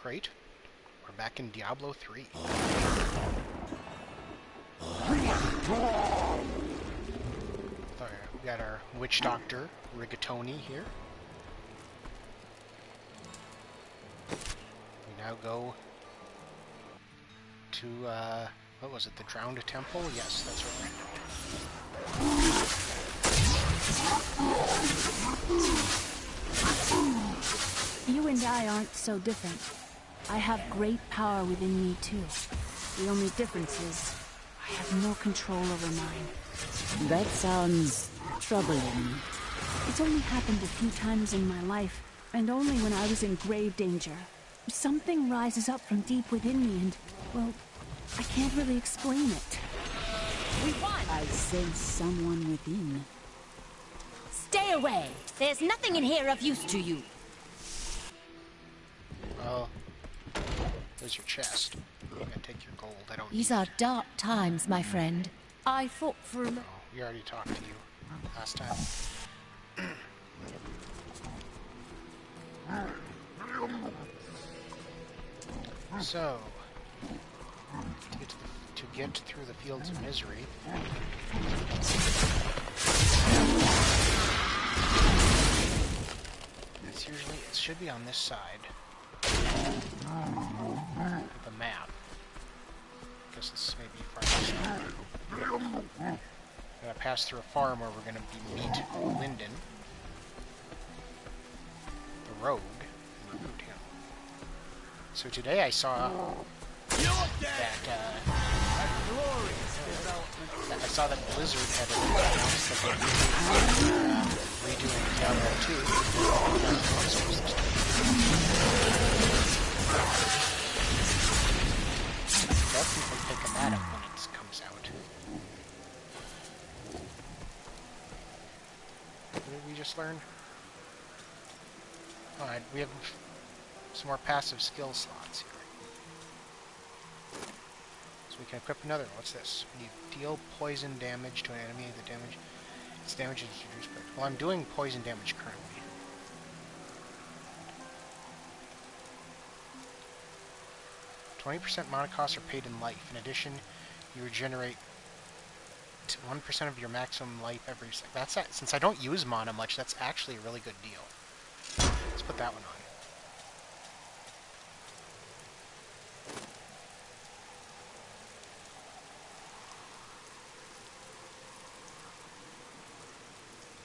crate. We're back in Diablo 3. We got our witch doctor, Rigatoni, here. We now go to, what was it, the Drowned Temple? Yes, that's right. You and I aren't so different. I have great power within me, too. The only difference is I have no control over mine. That sounds troubling. It's only happened a few times in my life, and only when I was in grave danger. Something rises up from deep within me and, well, I can't really explain it. We won! I sense someone within. Stay away! There's nothing in here of use to you. Well, there's your chest. I'm gonna take your gold. I don't These are dark times, my friend. I thought for a... Oh, we already talked to you last time. So, to get through the fields of misery, it should be on this side of the map. I guess this may be farther. Gotta pass through a farm where we're gonna meet Lyndon, the rogue, and recruit him. So today I saw that Blizzard had announced that they were redoing Diablo 2. Definitely picking that up when it comes out. What did we just learn? Alright, we have some more passive skill slots here. So we can equip another one. What's this? We need deal poison damage to an enemy. The damage, its damage is reduced by... Well, I'm doing poison damage currently. %, mana costs are paid in life. In addition, you regenerate 1% of your maximum life every second. That's that. Since I don't use mana much, that's actually a really good deal. Let's put that one on.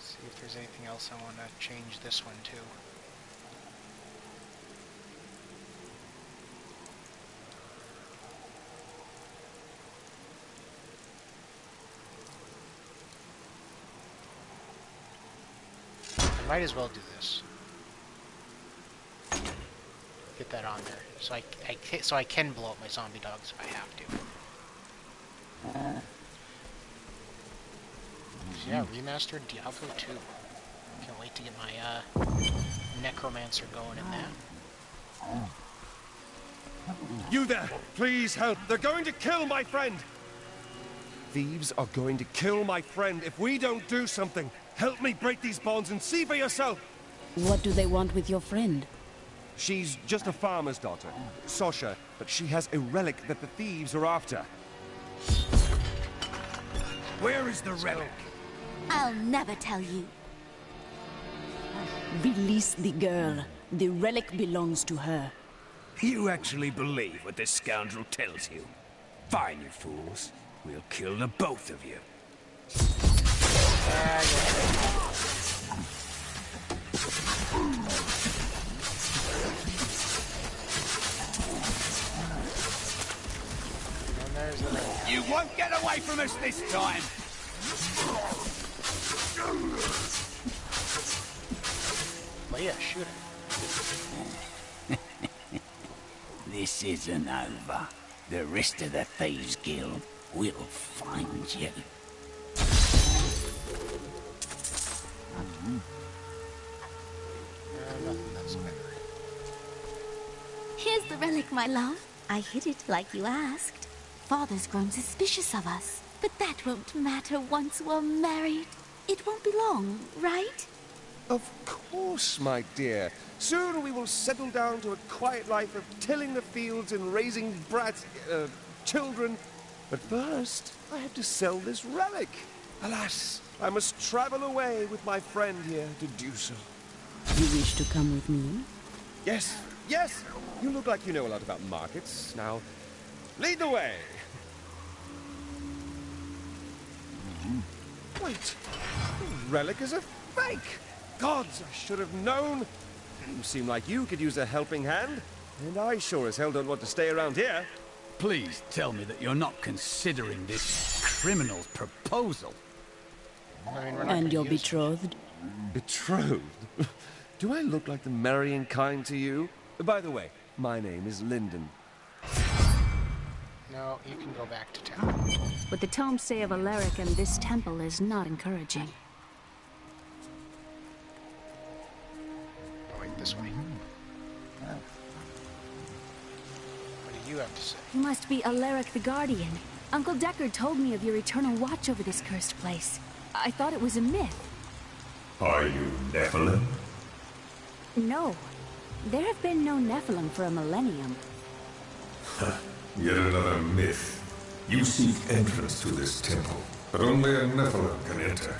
See if there's anything else I want to change this one to. Might as well do this. Get that on there, so I can blow up my zombie dogs if I have to. So yeah, remastered Diablo 2. Can't wait to get my necromancer going in that. You there! Please help! They're going to kill my friend! Thieves are going to kill my friend if we don't do something. Help me break these bonds and see for yourself! What do they want with your friend? She's just a farmer's daughter, Sasha, but she has a relic that the thieves are after. Where is the relic? I'll never tell you. Release the girl. The relic belongs to her. You actually believe what this scoundrel tells you? Fine, you fools. We'll kill the both of you. You won't get away from us this time! Leia, shoot her. This isn't over. The rest of the Thieves Guild will find you. Nothing that's better. Here's the relic, my love. I hid it like you asked. Father's grown suspicious of us, but that won't matter once we're married. It won't be long, right? Of course, my dear. Soon we will settle down to a quiet life of tilling the fields and raising children. But first, I have to sell this relic. Alas, I must travel away with my friend here to do so. You wish to come with me? Yes, yes! You look like you know a lot about markets. Now, lead the way! Wait, the relic is a fake! Gods, I should have known! You seem like you could use a helping hand, and I sure as hell don't want to stay around here. Please tell me that you're not considering this criminal's proposal. I mean, we're not And gonna your use it. betrothed? Betrothed? Do I look like the marrying kind to you? By the way, my name is Lyndon. No, you can go back to town. What the tomes say of Alaric and this temple is not encouraging. Oh, wait, this way. What do you have to say? You must be Alaric the Guardian. Uncle Deckard told me of your eternal watch over this cursed place. I thought it was a myth. Are you Nephilim? No. There have been no Nephilim for a millennium. Yet another myth. You seek entrance to this temple, but only a Nephilim can enter.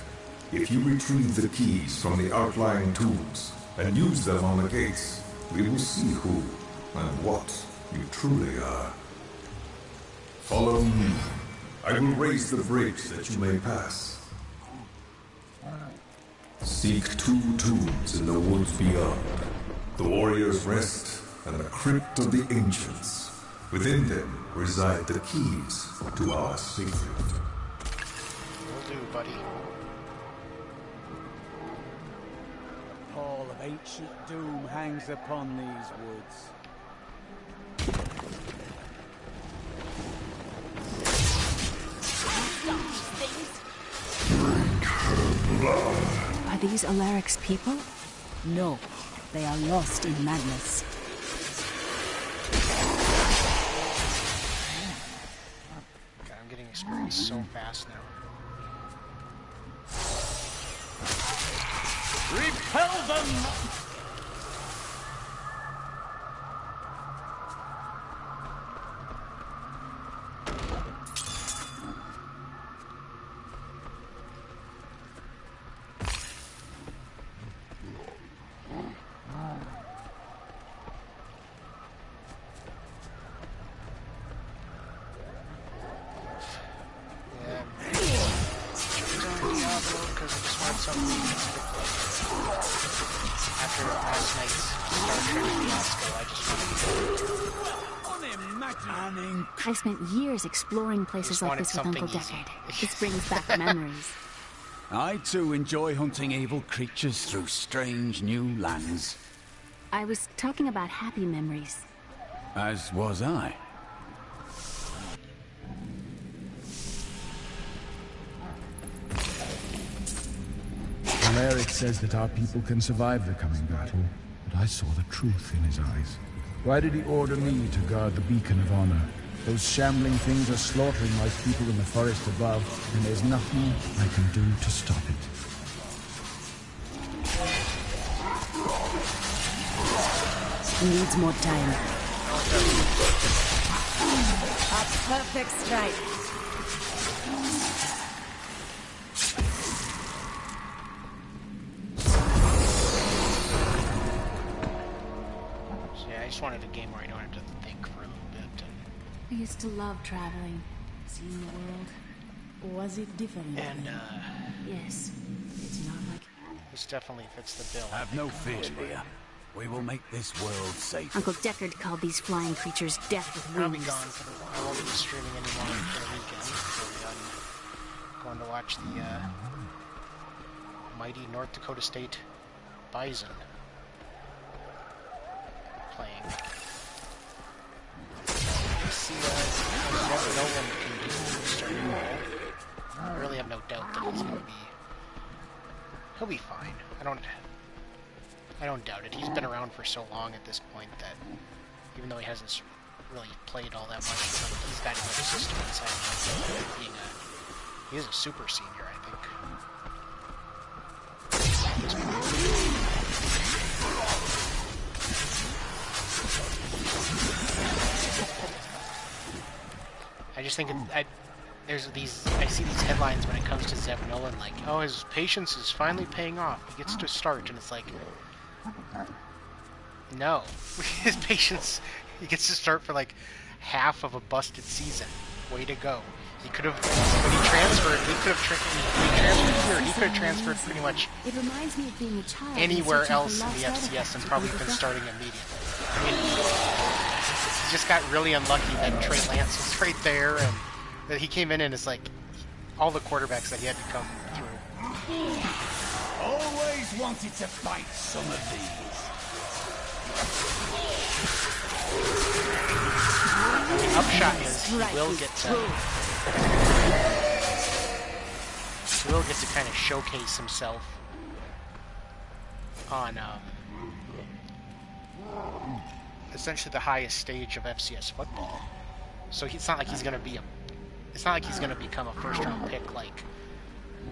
If you retrieve the keys from the outlying tombs and use them on the gates, we will see who and what you truly are. Follow me. I will raise the bridge that you may pass. Seek 2 tombs in the woods beyond. The Warrior's Rest and the Crypt of the Ancients. Within them reside the keys to our secret. Will do, buddy. A pall of ancient doom hangs upon these woods. Are these Alaric's people? No, they are lost in madness. God, I'm getting experience so fast now. Repel them! Yeah. Diablo, because I just wanted something after last night's Star Trek fiasco. I just wanted Unimagining! I spent years exploring places Just like wanted this with Uncle something easy. Deckard. This brings back memories. I too enjoy hunting evil creatures through strange new lands. I was talking about happy memories. As was I. Alaric says that our people can survive the coming battle, but I saw the truth in his eyes. Why did he order me to guard the beacon of honor? Those shambling things are slaughtering my people in the forest above, and there's nothing I can do to stop it. Needs more time. A perfect strike. Yeah, I just wanted a game where I don't have to think for a little bit. I used to love traveling, seeing the world. Was it different? And Yes, it's not like... this definitely fits the bill. Have no fear, dear. We will make this world safe. Uncle Deckard called these flying creatures death with I'll be wings. gone for the... I won't be streaming anymore for the weekend. So I'm going to watch the mighty North Dakota State Bison playing. See, you never know when it can do starting role. I really have no doubt that he's going to be... He'll be fine. I don't doubt it. He's been around for so long at this point that even though he hasn't really played all that much, he's got enough system inside him. He is a super senior, I think. this point. I just think I see these headlines when it comes to Zev Nolan, like, oh, his patience is finally paying off. He gets to start, and it's like, no, his patience. He gets to start for like half of a busted season. Way to go. He could have, when he transferred, he could have transferred pretty much It reminds me of being a child anywhere else in the FCS and probably been starting immediately. I mean, he just got really unlucky that Trey Lance was right there, and that he came in and it's like all the quarterbacks that he had to come through. Always wanted to fight some of these. The upshot is he will get to kind of showcase himself on essentially the highest stage of FCS football. So it's not like he's going to be become a first-round pick like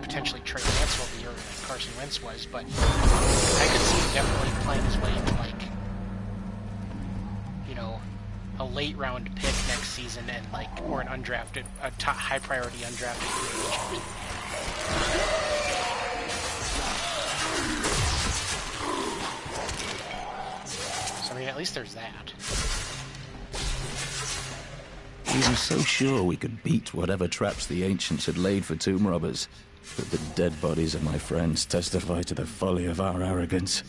potentially Trey Lance will be or like Carson Wentz was, but I could see him definitely playing his way into like, you know, a late-round pick next season and like, or an undrafted, high-priority undrafted free agent. So I mean, at least there's that. We were so sure we could beat whatever traps the ancients had laid for tomb robbers, but the dead bodies of my friends testify to the folly of our arrogance.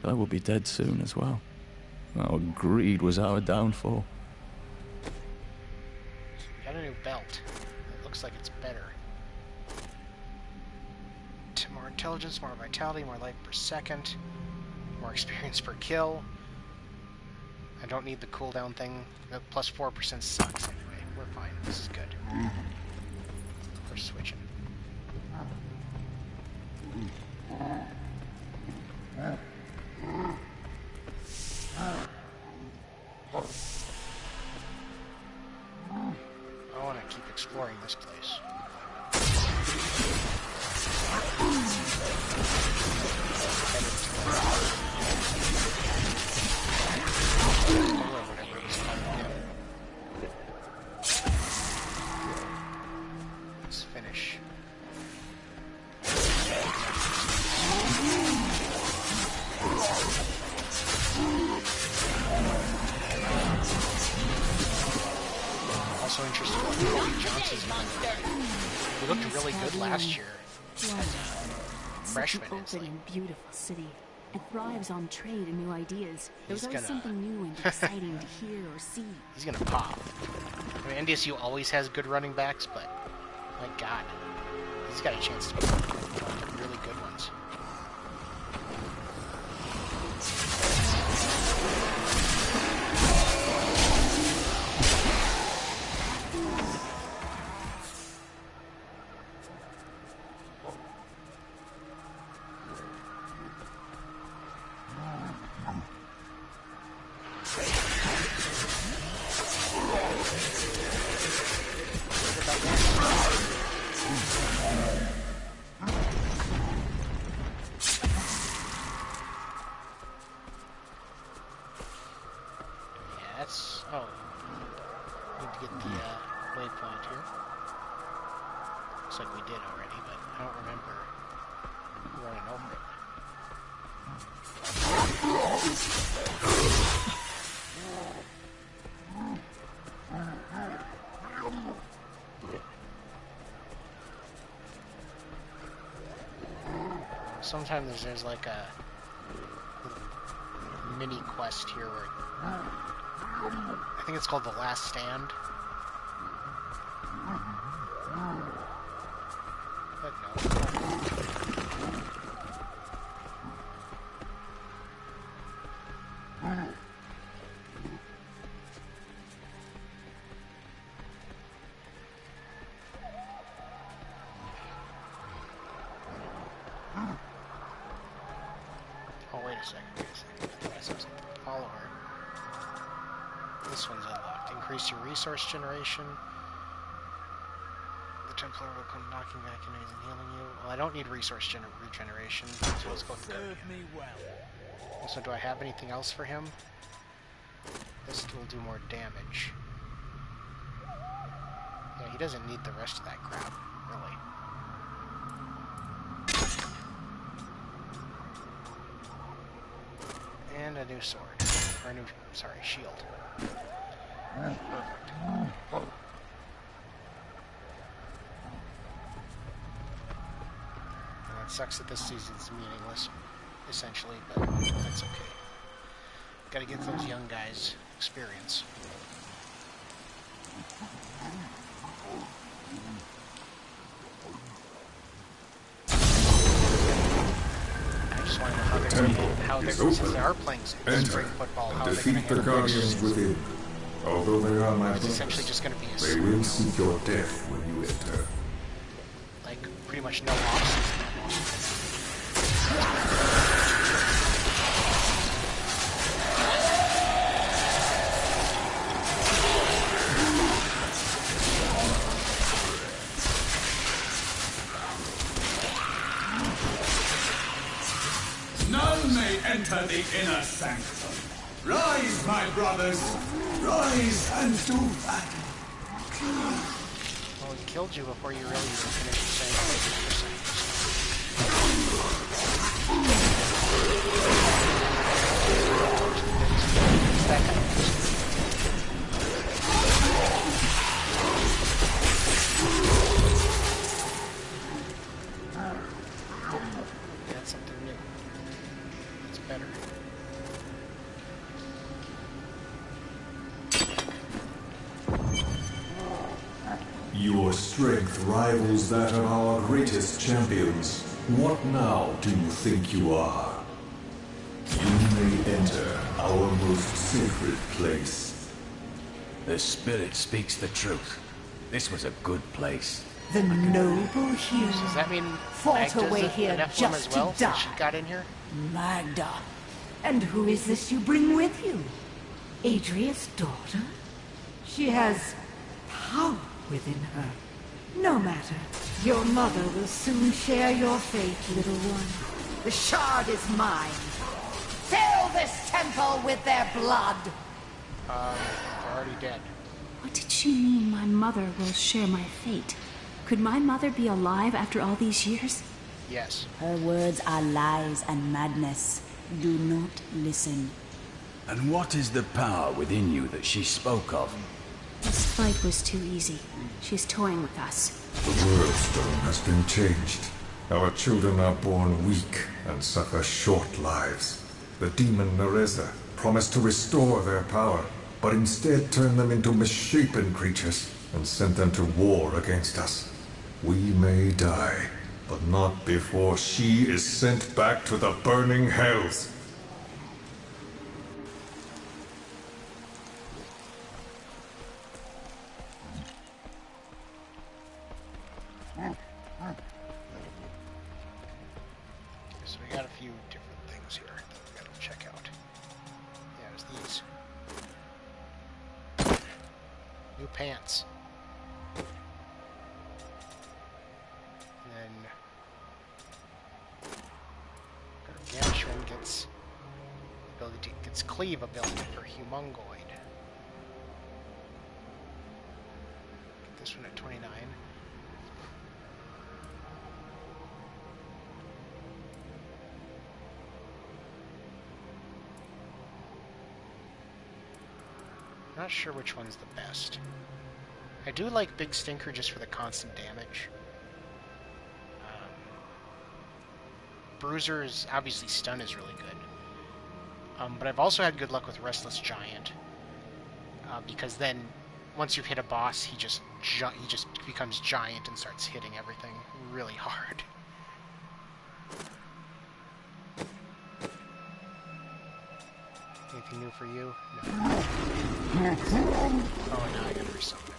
I will be dead soon as well. Our greed was our downfall. Got a new belt. It looks like it's better. More intelligence, more vitality, more life per second, more experience per kill. I don't need the cooldown thing. The plus 4% sucks anyway. We're fine. This is good. We're switching. I want to keep exploring this place. Let's finish. Also interested in what Cody Johnson's doing. He looked really good last year. Freshman. Such an open and beautiful city. It thrives on trade and new ideas. There's always gonna- something new and exciting to hear or see. He's gonna pop. I mean, NDSU always has good running backs, but my God, he's got a chance to be one of the really good ones. Waypoint here. Looks like we did already, but I don't remember running over it. Sometimes there's like a mini quest here where I think it's called The Last Stand. But no. Oh, wait a second. I thought I saw something. Follow her. This one's unlocked. Increase your resource generation. The Templar will come knocking back enemies and healing you. Well, I don't need resource regeneration, so let's go with the Guardian. Serve me well. Also, do I have anything else for him? This will do more damage. Yeah, he doesn't need the rest of that crap, really. And a new sword. Or a new, sorry, shield. Perfect. And it sucks that this season's meaningless, essentially, but that's okay. Gotta get those young guys experience. I just want to know how they're going to, since they are playing spring football, how they're going to defeat the handle guardians this. within. Although they are my It's brothers, essentially just going to be a, they will seek your death when you enter. like, pretty much no off-season. None may enter the inner sanctum. Rise, my brothers. Rise and do battle. Well, he killed you before you really even finished saying 50%. That kind of That's something new. It's better. Your strength rivals that of our greatest champions. What now do you think you are? You may enter our most sacred place. The spirit speaks the truth. This was a good place. The noble hero Does that mean fought Magda's away a here Nephilim just as well, to since she die. got in here? Magda. And who is this you bring with you? Adria's daughter? She has power within her. No matter. Your mother will soon share your fate, little one. The shard is mine. Fill this temple with their blood. They're already dead. What did she mean my mother will share my fate? Could my mother be alive after all these years? Yes. Her words are lies and madness. Do not listen. And what is the power within you that she spoke of? This fight was too easy. She's toying with us. The world stone has been changed. Our children are born weak and suffer short lives. The demon Nereza promised to restore their power, but instead turned them into misshapen creatures and sent them to war against us. We may die, but not before she is sent back to the burning hells. So we got a few different things here that we gotta check out. Yeah, there's these. New pants. And then Gargantuan gets cleave ability for Humongoid. Get this one at 29. Not sure which one's the best. I do like Big Stinker just for the constant damage. Bruiser is obviously stun is really good. But I've also had good luck with Restless Giant because then once you've hit a boss, he just becomes giant and starts hitting everything really hard. Anything new for you? No. Oh, now I gotta resummon it.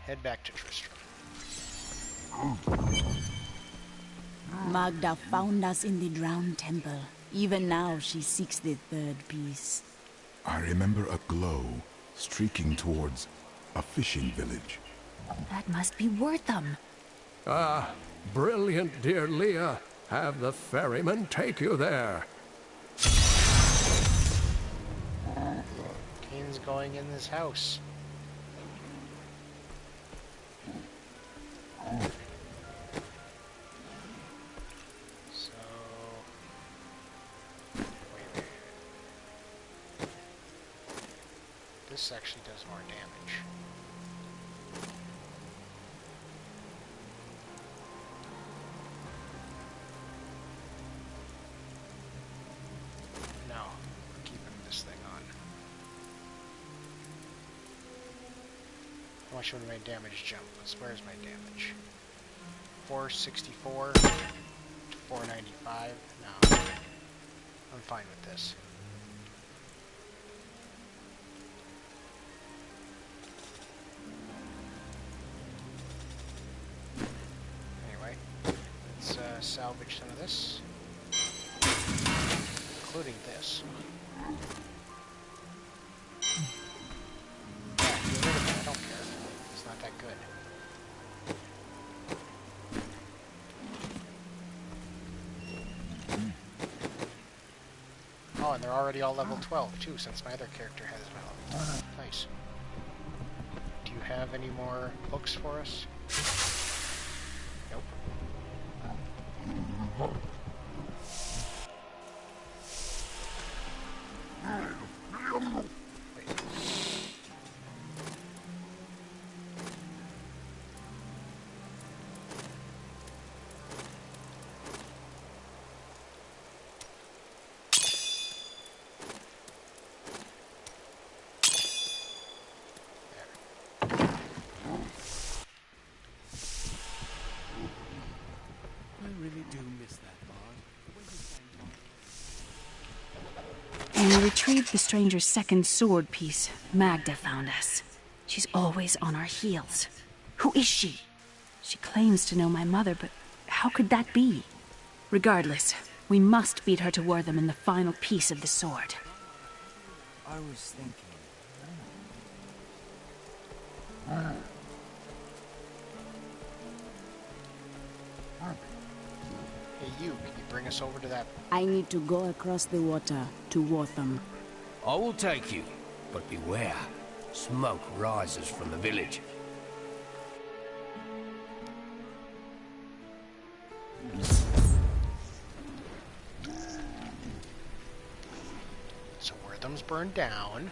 Head back to Tristram. Magda found us in the drowned temple. Even now she seeks the third piece. I remember a glow streaking towards a fishing village. That must be worth them. Ah, brilliant, dear Leah. Have the ferryman take you there. Kane's going in this house. So... wait. This actually does more damage. No, we're keeping this thing on. How much would my damage jump? Where's my damage? 464 to 495. No, I'm fine with this. Anyway, let's salvage some of this, including this. Yeah, get rid of it. I don't care. It's not that good. Oh, and they're already all level 12 too, since my other character has level. Nice. Do you have any more books for us? Nope. Wait. I really do miss that bar. When we retrieved the stranger's second sword piece, Magda found us. She's always on our heels. Who is she? She claims to know my mother, but how could that be? Regardless, we must beat her to Wortham in the final piece of the sword. I was thinking... Hey you, can you bring us over to that? I need to go across the water to Wortham. I will take you, but beware. Smoke rises from the village. So Wortham's burned down.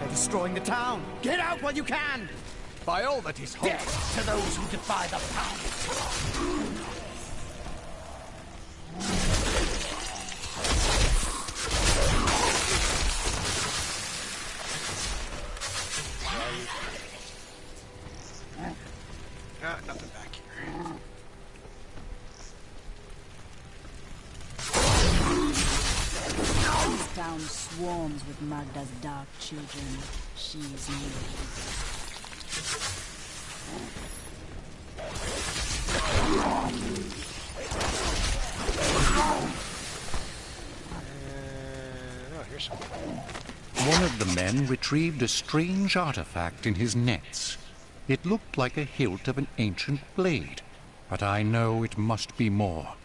They're destroying the town. Get out while you can! By all that is holy. Death to those who defy the power. Nothing back here. This town swarms with Magda's dark children. She's new. Oh, here's something. One of the men retrieved a strange artifact in his nets. It looked like a hilt of an ancient blade, but I know it must be more.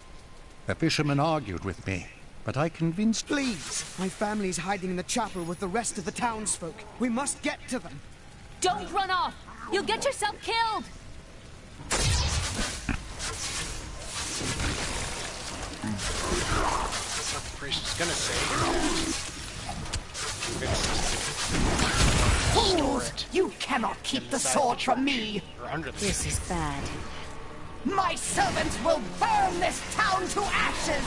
The fisherman argued with me, but I convinced... Please! My family's hiding in the chapel with the rest of the townsfolk. We must get to them. Don't run off! You'll get yourself killed! What the priest is gonna say. Fools! You cannot keep the sword from me! This is bad. My servants will burn this town to ashes!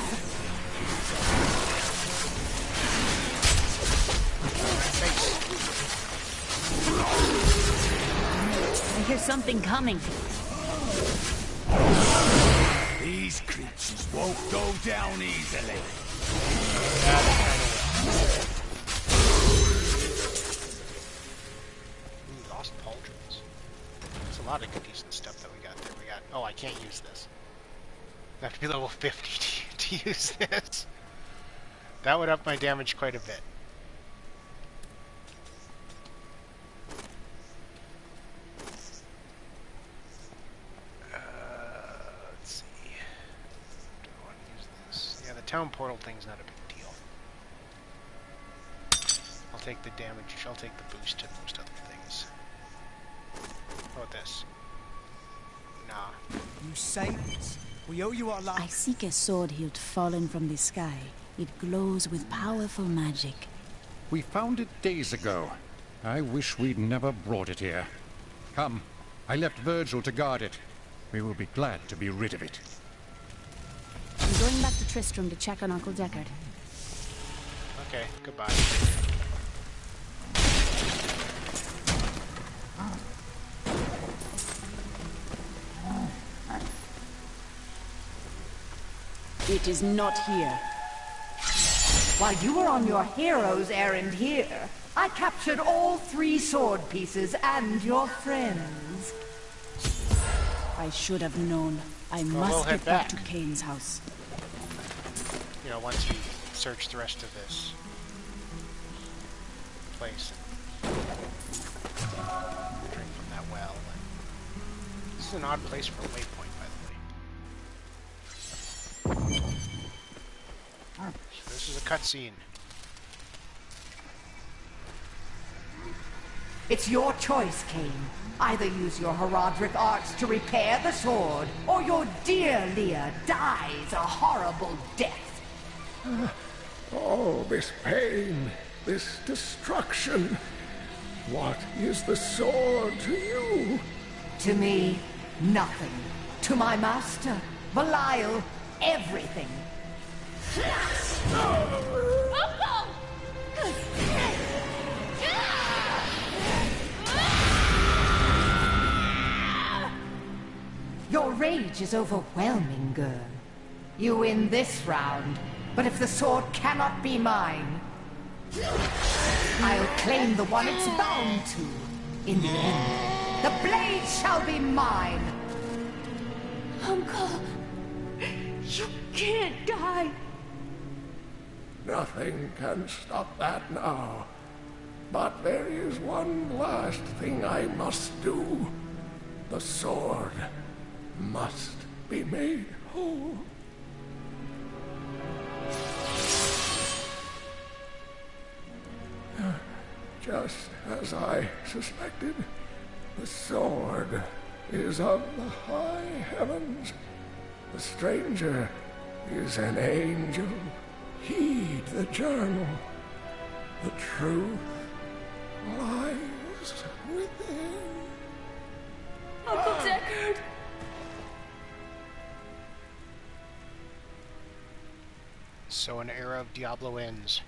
I hear something coming. These creatures won't go down easily. Lost pauldrons. There's a lot of good decent stuff that we got there. We got... Oh, I can't use this. I have to be level 50 to use this. That would up my damage quite a bit. town portal thing's not a big deal. I'll take the damage, I'll take the boost to most other things. How about this? Nah. You saved us. We owe you our lives. I seek a sword hilt fallen from the sky. It glows with powerful magic. We found it days ago. I wish we'd never brought it here. Come, I left Virgil to guard it. We will be glad to be rid of it. I'm going back to Tristram to check on Uncle Deckard. Okay, goodbye. It is not here. While you were on your hero's errand here, I captured all 3 sword pieces and your friends. I should have known. I must get back to Kane's house. You know, once we search the rest of this place and drink from that well. This is an odd place for a waypoint, by the way. So this is a cutscene. It's your choice, Kane. Either use your Herodric arts to repair the sword, or your dear Leah dies a horrible death. All this pain, this destruction. What is the sword to you? To me, nothing. To my master, Belial, everything. Your rage is overwhelming, girl. You win this round, but if the sword cannot be mine, I'll claim the one it's bound to. In the end, the blade shall be mine. Uncle, you can't die. Nothing can stop that now. But there is one last thing I must do. The sword must be made whole. Just as I suspected, the sword is of the high heavens. The stranger is an angel. Heed the journal. The truth lies within. Uncle Deckard! So an era of Diablo ends.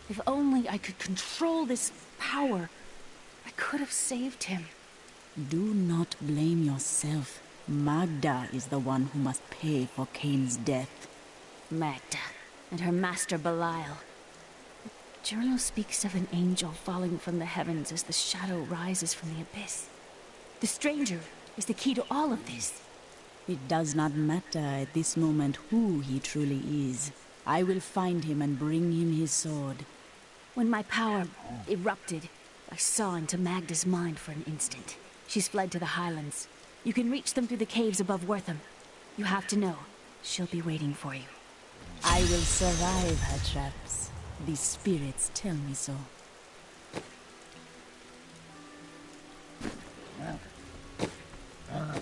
If only I could control this power, I could have saved him. Do not blame yourself. Magda is the one who must pay for Kane's death. Magda and her master Belial. The journal speaks of an angel falling from the heavens as the shadow rises from the abyss. The stranger is the key to all of this. It does not matter at this moment who he truly is. I will find him and bring him his sword. When my power erupted, I saw into Magda's mind for an instant. She's fled to the highlands. You can reach them through the caves above Wortham. You have to know, she'll be waiting for you. I will survive her traps. The spirits tell me so.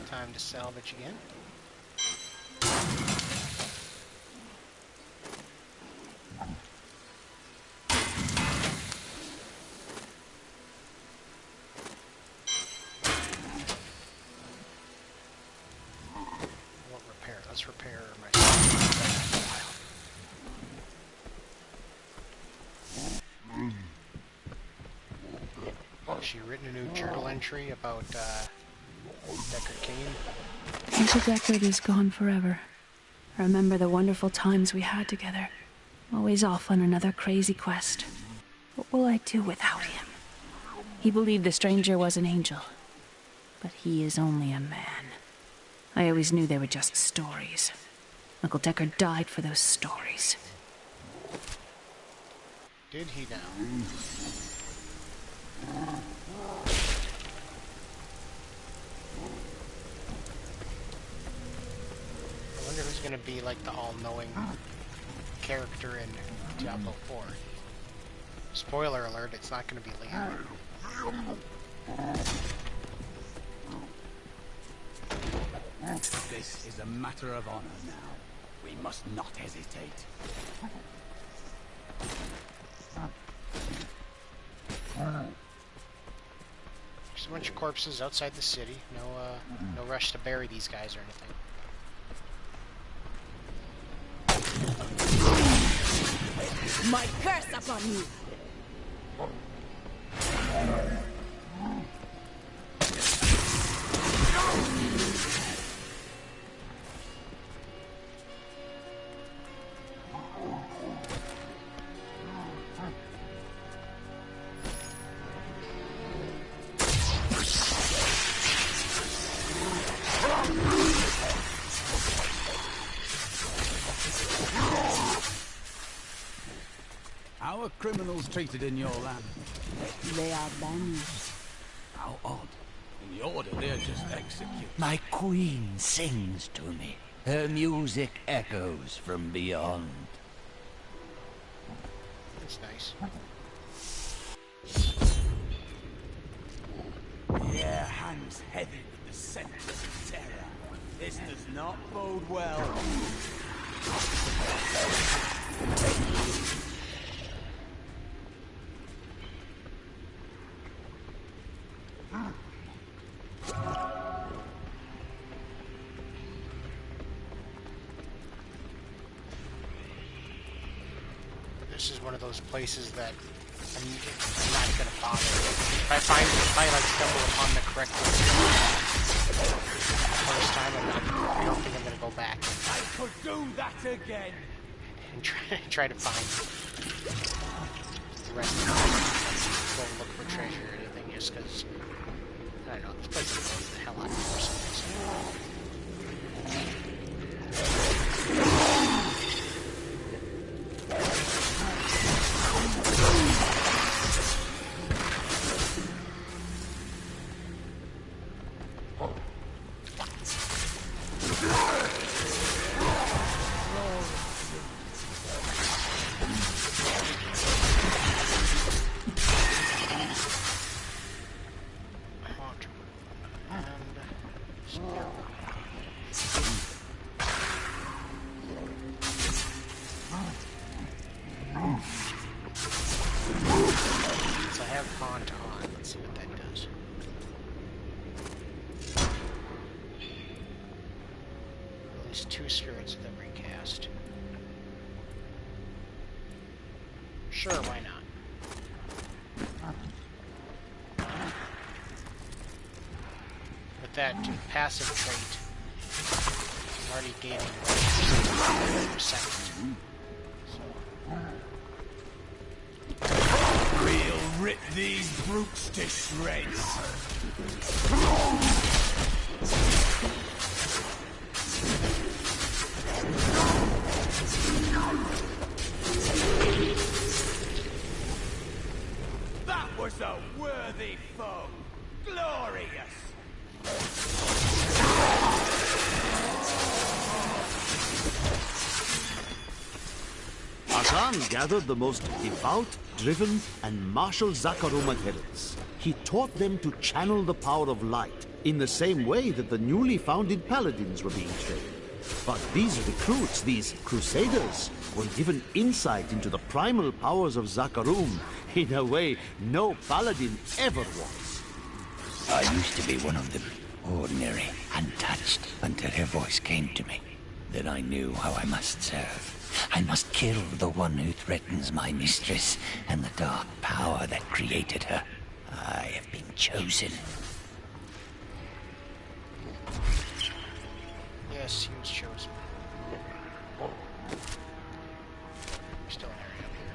Time to salvage again. Let's repair my Has she written a new journal entry about Deckard Cain? Uncle Deckard is gone forever. I remember the wonderful times we had together. Always off on another crazy quest. What will I do without him? He believed the stranger was an angel, but he is only a man. I always knew they were just stories. Uncle Deckard died for those stories. Did he now? wonder who's gonna be like the all-knowing character in Diablo 4. Spoiler alert, it's not gonna be Leon. This is a matter of honor now. We must not hesitate. There's a bunch of corpses outside the city. No rush to bury these guys or anything. My curse upon you! How are criminals treated in your land? They are banished. How odd. In the Order, they're just executed. My queen sings to me. Her music echoes from beyond. That's nice. The air hangs heavy with the scent of terror. This does not bode well. This is one of those places that I'm not gonna bother. If I like stumble upon the correct one first time, I don't think I'm gonna go back I could do that again. and try to find the rest of it. Go look for treasure or anything, just because I don't know. This place blows the hell out of me for some reason. Two spirits of every cast. Sure, why not? With that passive trait, I'm already gaining 1% We'll rip these brutes to shreds. That was a worthy foe. Glorious. Azan gathered the most devout, driven, and martial Zakarum adherents. He taught them to channel the power of light in the same way that the newly founded paladins were being trained. But these recruits, these crusaders, were given insight into the primal powers of Zakarum in a way no paladin ever was. I used to be one of them, ordinary, untouched, until her voice came to me. Then I knew how I must serve. I must kill the one who threatens my mistress and the dark power that created her. I have been chosen. Yes, he was chosen. Still an area up here.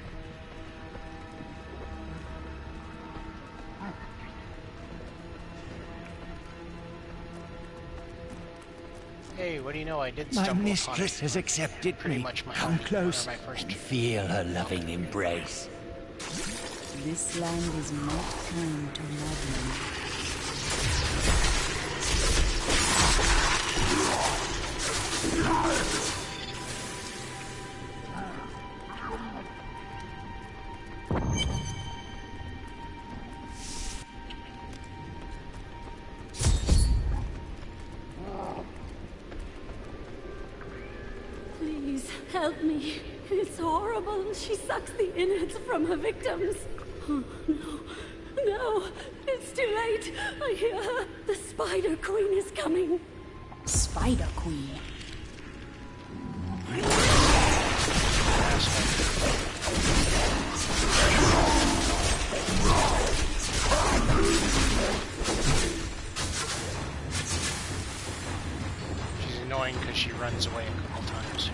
Hey, what do you know? I did stumble My upon mistress it. has accepted Pretty me. much my Come first- close my first and feel her loving embrace. This land is not kind to madmen. Please, help me. It's horrible. She sucks the innards from her victims. Oh, no. No, it's too late. I hear her. The Spider Queen is coming. Spider Queen? She's annoying because she runs away a couple times.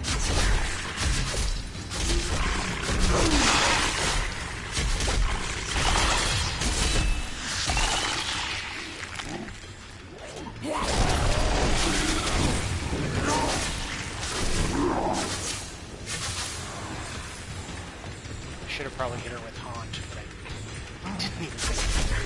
I should have probably hit her with Haunt, but I didn't even think of it.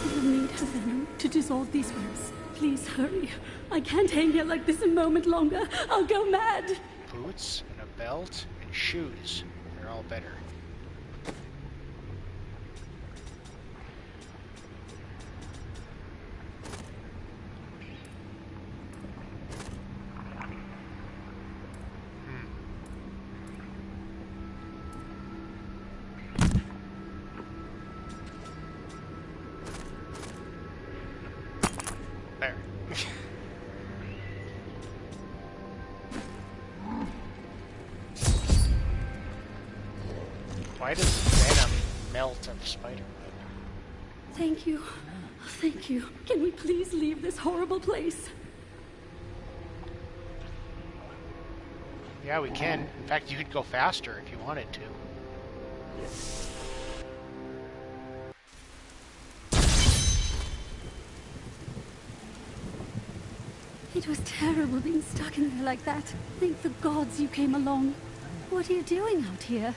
We'll need her venom to dissolve these webs. Please hurry. I can't hang here like this a moment longer. I'll go mad. Boots and a belt and shoes. They're all better. There. Why does venom melt a spider web? Thank you. Thank you. Can we please leave this horrible place? Yeah, we can. In fact, you could go faster if you wanted to. It was terrible being stuck in there like that. Thank the gods you came along. What are you doing out here?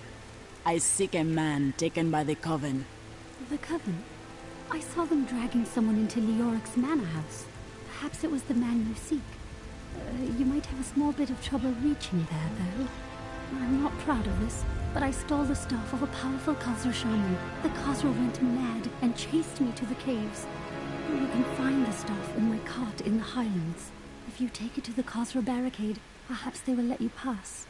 I seek a man taken by the Coven. The Coven? I saw them dragging someone into Leoric's manor house. Perhaps it was the man you seek. You might have a small bit of trouble reaching there, though. I'm not proud of this, but I stole the stuff of a powerful Khazra shaman. The Khazra went mad and chased me to the caves. You can find the stuff in my cart in the Highlands. If you take it to the Khazra barricade, perhaps they will let you pass.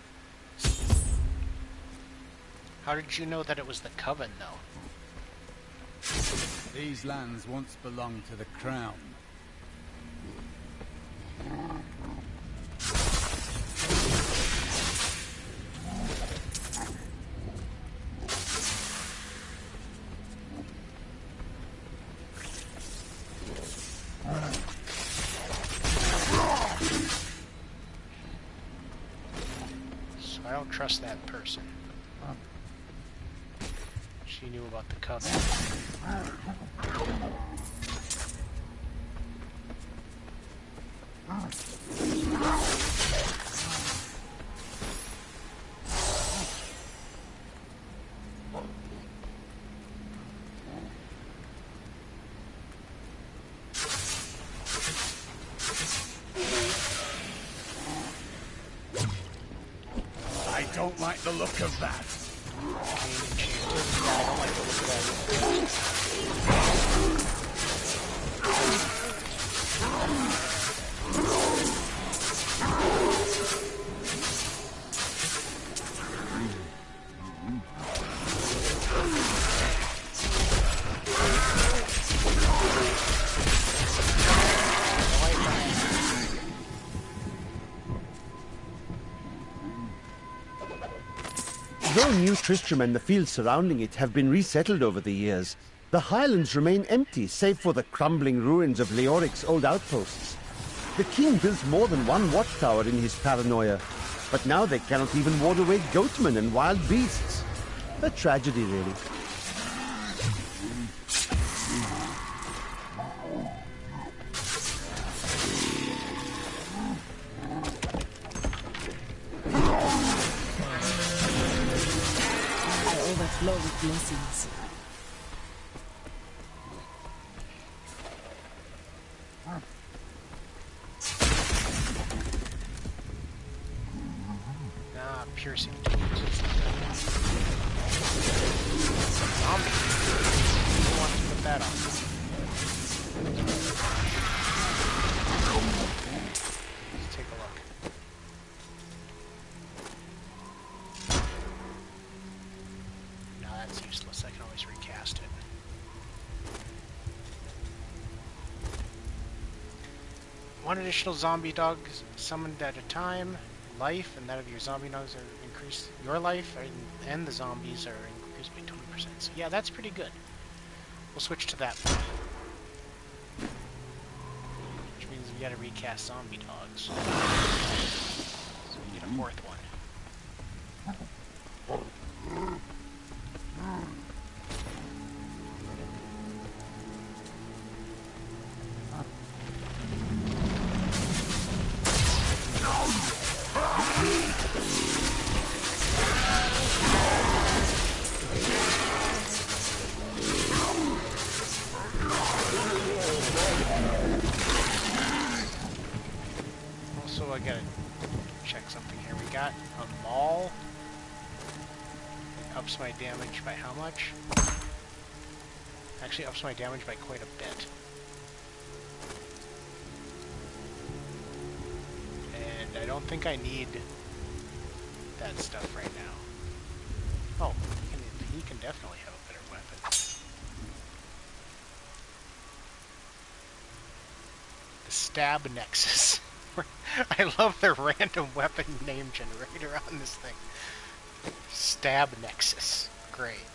How did you know that it was the Coven, though? These lands once belonged to the Crown. So I don't trust that person. She knew about the Coven. I don't like the look of that. Yeah, I don't like the look of that. Though New Tristram and the fields surrounding it have been resettled over the years, the highlands remain empty save for the crumbling ruins of Leoric's old outposts. The king built more than one watchtower in his paranoia, but now they cannot even ward away goatmen and wild beasts. A tragedy, really. Overflow with blessings. Ah, piercing. Zombie. Who wants to put that on? Let's take a look. No, that's useless. I can always recast it. One additional zombie dog summoned at a time. Life and that of your zombie dogs are increased. Your life and the zombies are increased by 20%. So yeah, that's pretty good. We'll switch to that plan. Which means we gotta recast zombie dogs. So we get a fourth one. Also, I gotta check something here. We got a maul. It ups my damage by how much? Actually, ups my damage by quite a bit. And I don't think I need that stuff right now. Oh, he can definitely have a better weapon. The Stab Nexus. I love the random weapon name generator on this thing. Stab Nexus. Great.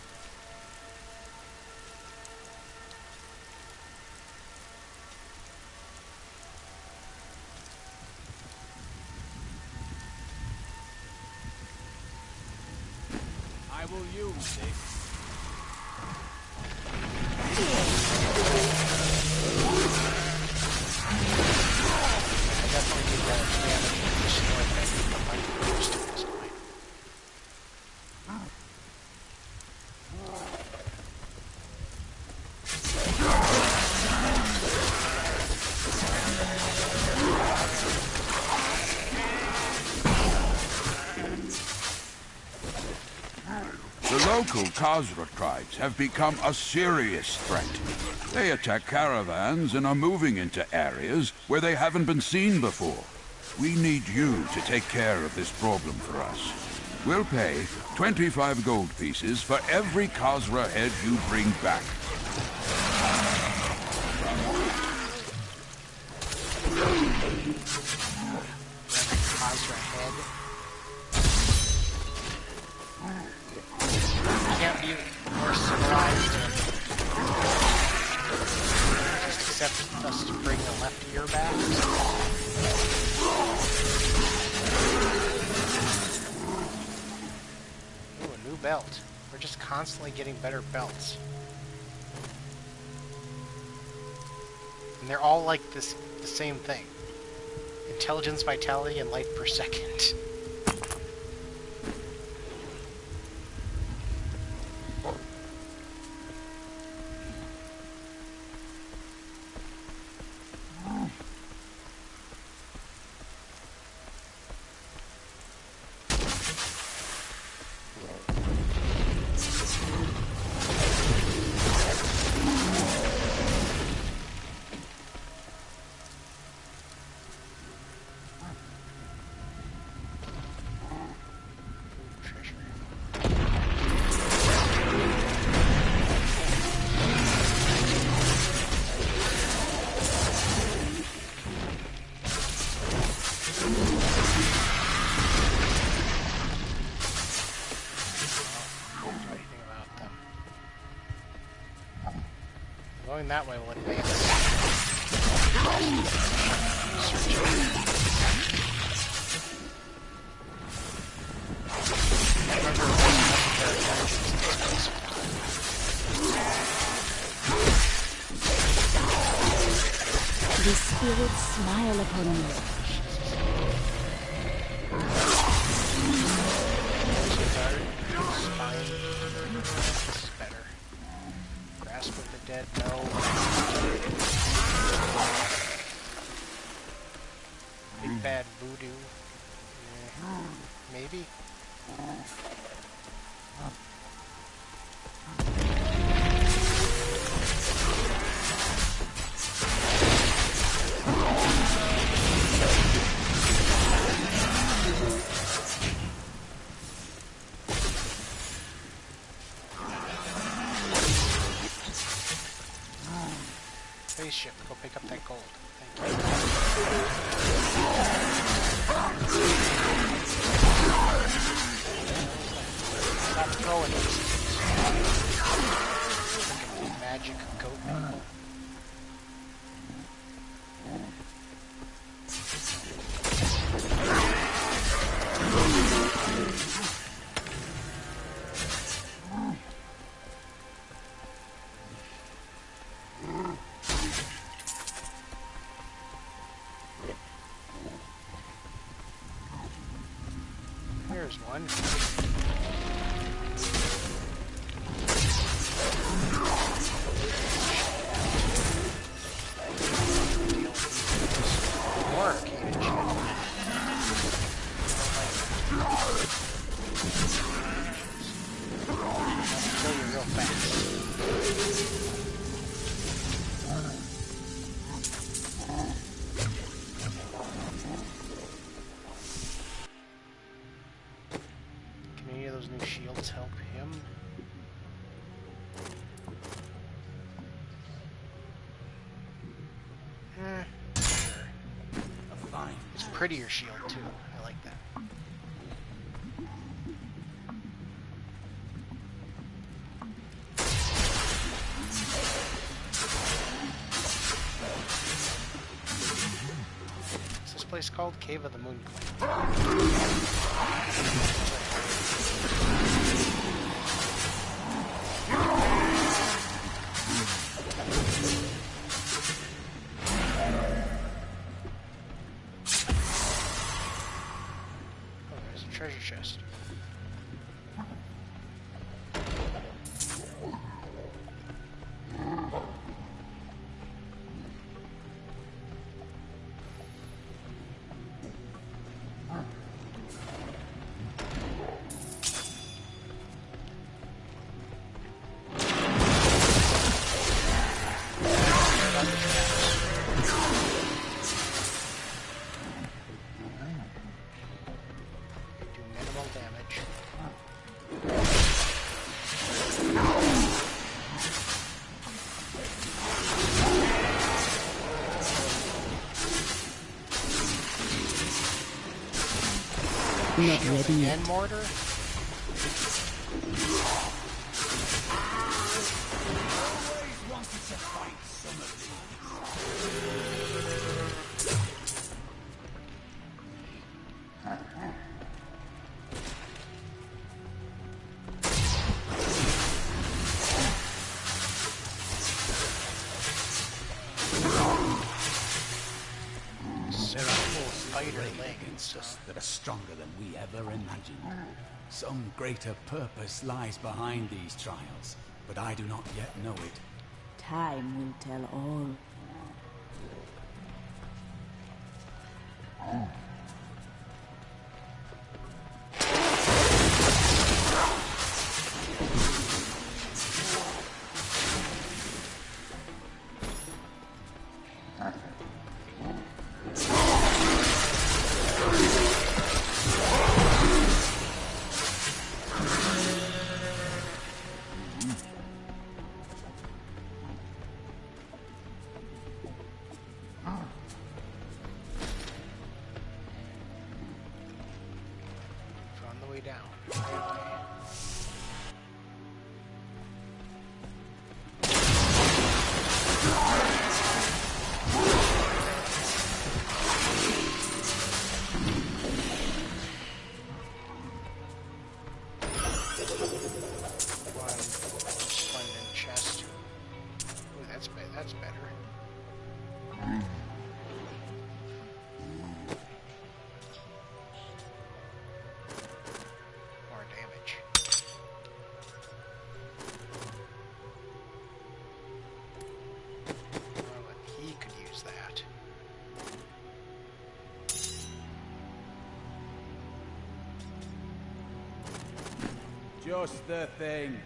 I will use this. I definitely need that damage to destroy that the light burst at this point. The local Khazra tribes have become a serious threat. They attack caravans and are moving into areas where they haven't been seen before. We need you to take care of this problem for us. We'll pay 25 gold pieces for every Khazra head you bring back. Khazra head. Can't be more civilized and just accept us to bring the left ear back. Ooh, a new belt. We're just constantly getting better belts. And they're all like the same thing. Intelligence, vitality, and life per second. Going that way will advance. The spirits smile upon me. This is better. Grasp of the dead, no. Big bad voodoo. Maybe? ship. Go pick up that gold. Thank you. Stop throwing these things. Magic goat people. There's one. More arcade shit. Kill you real fast. Can any of those new shields help him? Sure. It's a prettier shield too. I like that. What's this place called? Cave of the Moon Oh, there's a treasure chest. Do minimal damage. Not ready yet. And mortar? Against us that are stronger than we ever imagined. Some greater purpose lies behind these trials, but I do not yet know it. Time will tell all. On the way down. One splendid chest. Ooh, that's better. More damage. Well, he could use that. Just the thing.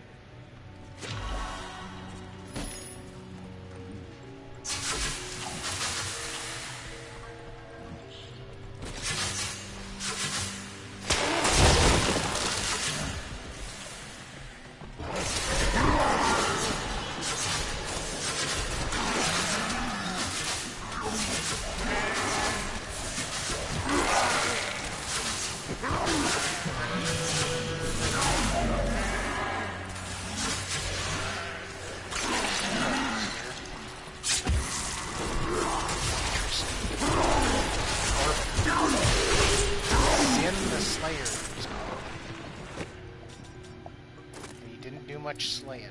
Much slaying.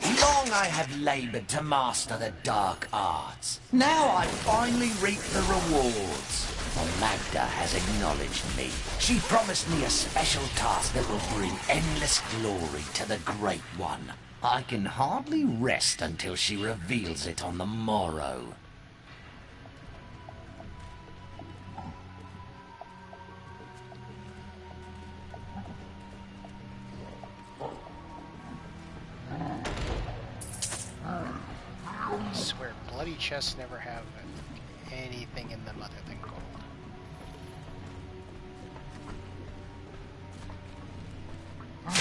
Long I have labored to master the dark arts. Now I finally reap the rewards. For Magda has acknowledged me. She promised me a special task that will bring endless glory to the Great One. I can hardly rest until she reveals it on the morrow. I swear, bloody chests never have anything in them other than gold. And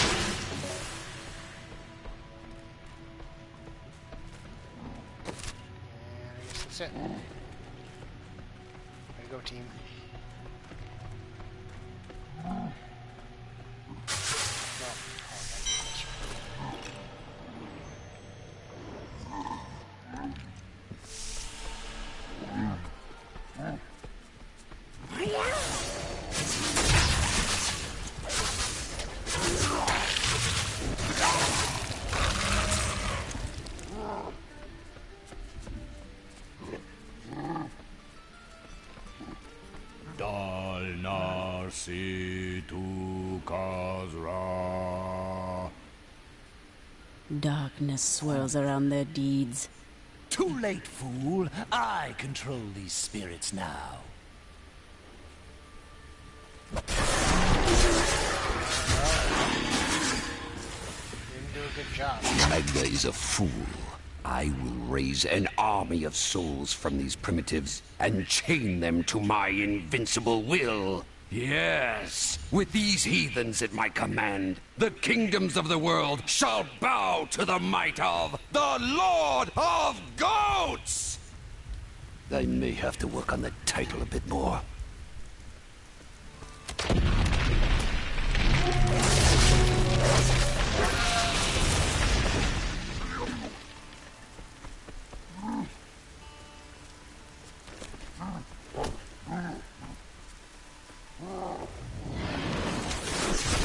I guess that's it. Way to go, team. Darkness swirls around their deeds. Too late, fool. I control these spirits now. Didn't do a good job. Magda is a fool. I will raise an army of souls from these primitives and chain them to my invincible will. Yes, with these heathens at my command, the kingdoms of the world shall bow to the might of the Lord of Goats! I may have to work on the title a bit more.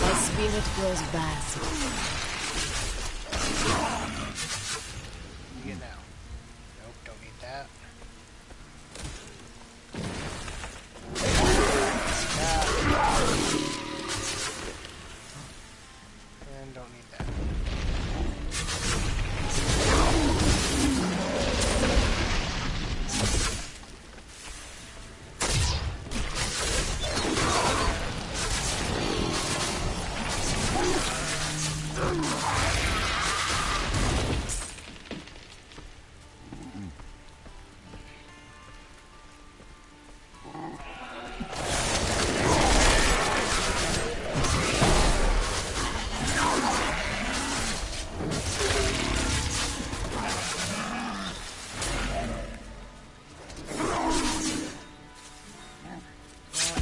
My spirit grows vast. You now. Nope, don't need that. And don't need that.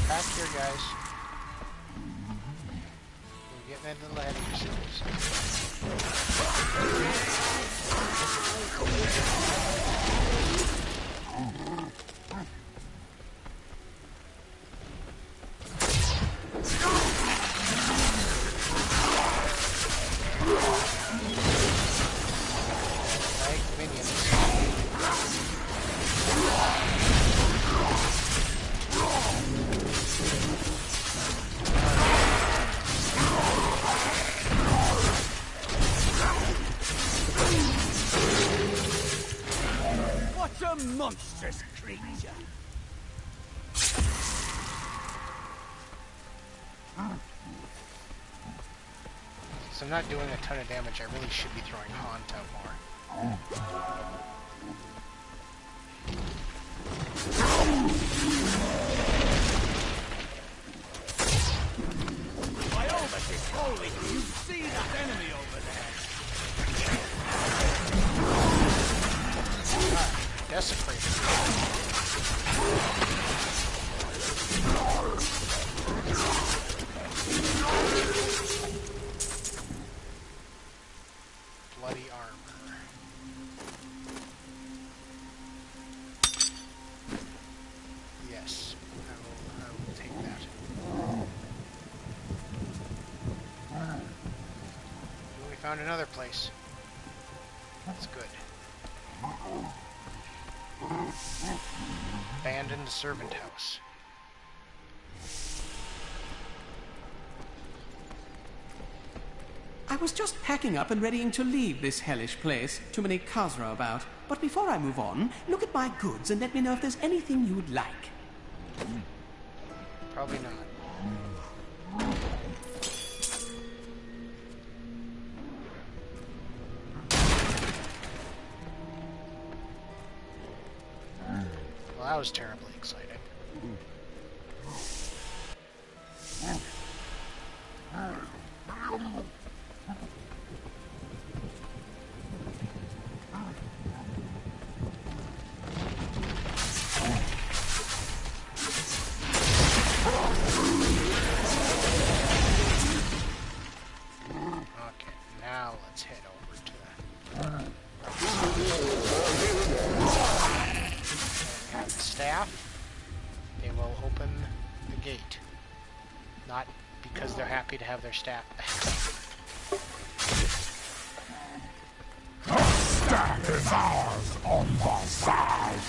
Back here, guys. We're getting a little ahead of What a monstrous creature! So I'm not doing a ton of damage. I really should be throwing Haunt out more. Iomas is holy! You see that enemy over there? desecrated. Bloody armor. Yes, I will take that. We found another place. That's good. Abandoned servant house. I was just packing up and readying to leave this hellish place. Too many Khazra about. But before I move on, look at my goods and let me know if there's anything you'd like. Probably not. Well, that was terribly exciting. Okay, now let's head over to the staff. They will open the gate. Not because they're happy to have their staff back. Staff is ours on the side.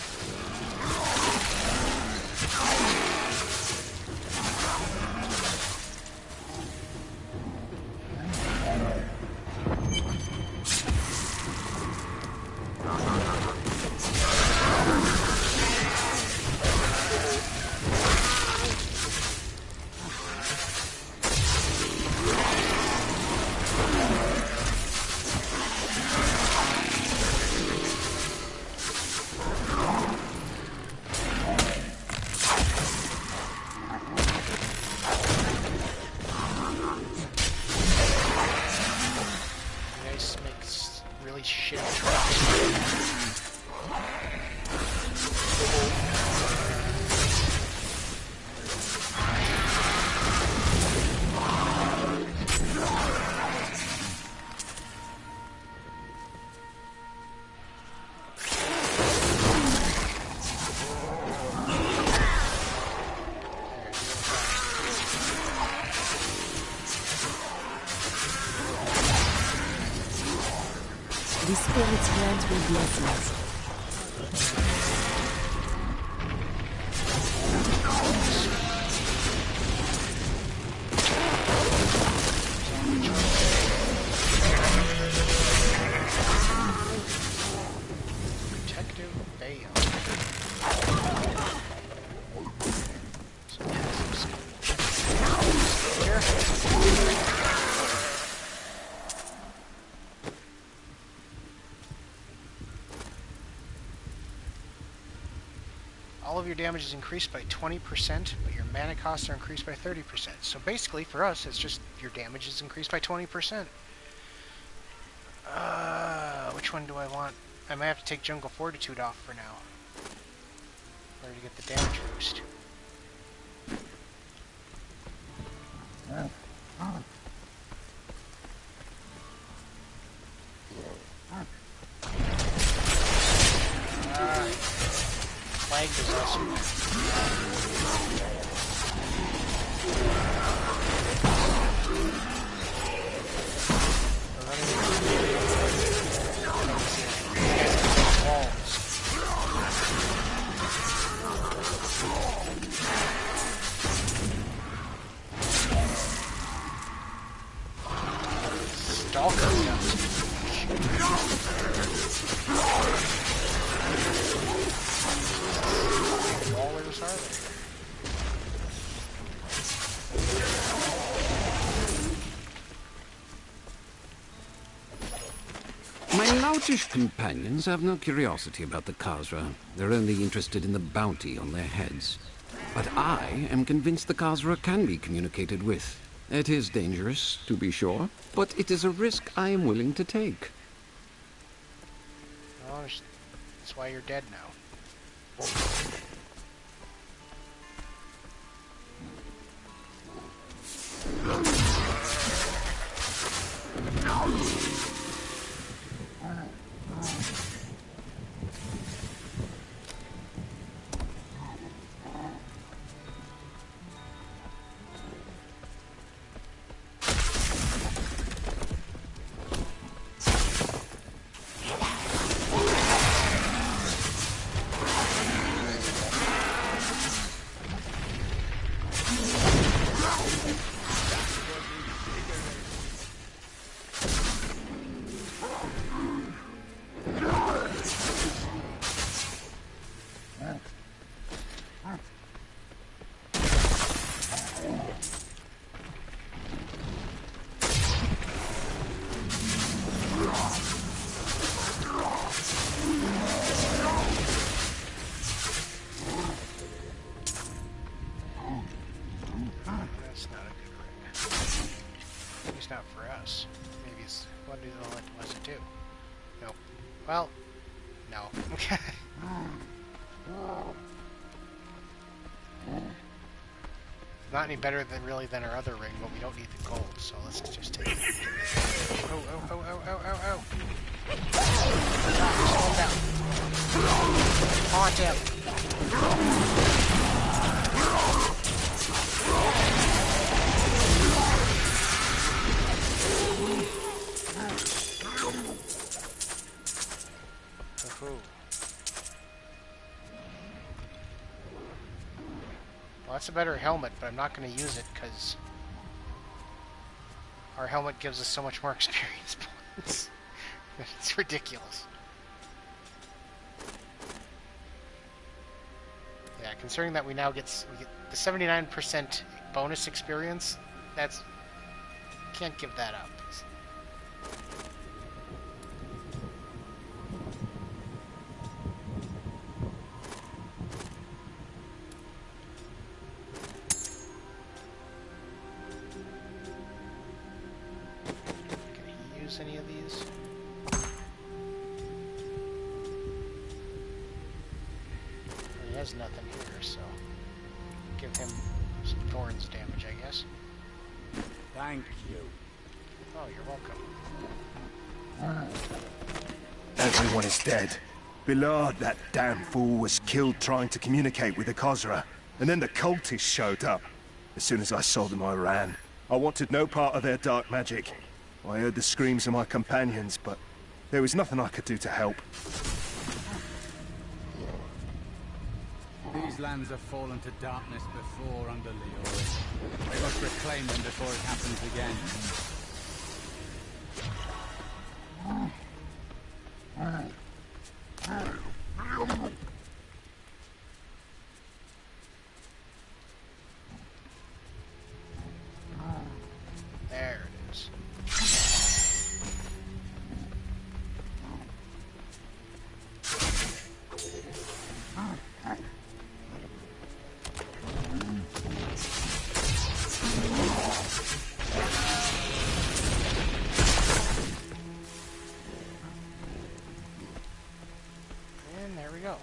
The spirits grant me blessings. Protective veil. All of your damage is increased by 20%, but your mana costs are increased by 30%. So basically, for us, it's just your damage is increased by 20%. Which one do I want? I might have to take Jungle Fortitude off for now. In order to get the damage boost. Flag is also Stalker dust. Wallers are there? My loutish companions have no curiosity about the Khazra. They're only interested in the bounty on their heads. But I am convinced the Khazra can be communicated with. It is dangerous, to be sure, but it is a risk I am willing to take. Well, That's why you're dead now. That's not a good ring. At least not for us. Maybe it's... What does it do? Nope. Well, no. Okay. Not any better than really than our other ring, but we don't need the gold, so let's just take it. Oh, oh, oh, oh, oh, oh, oh. Slow down. Haunt him. Oh. Well, that's a better helmet, but I'm not going to use it because our helmet gives us so much more experience points. It's ridiculous. Yeah, considering that we get the 79% bonus experience, can't give that up. Any of these? He has nothing here, so give him some thorns damage, I guess. Thank you. Oh, you're welcome. Everyone is dead. Billard, that damn fool, was killed trying to communicate with the Khazra, and then the cultists showed up. As soon as I saw them, I ran. I wanted no part of their dark magic. I heard the screams of my companions, but there was nothing I could do to help. These lands have fallen to darkness before under Leori. They must reclaim them before it happens again. There it is. And there we go.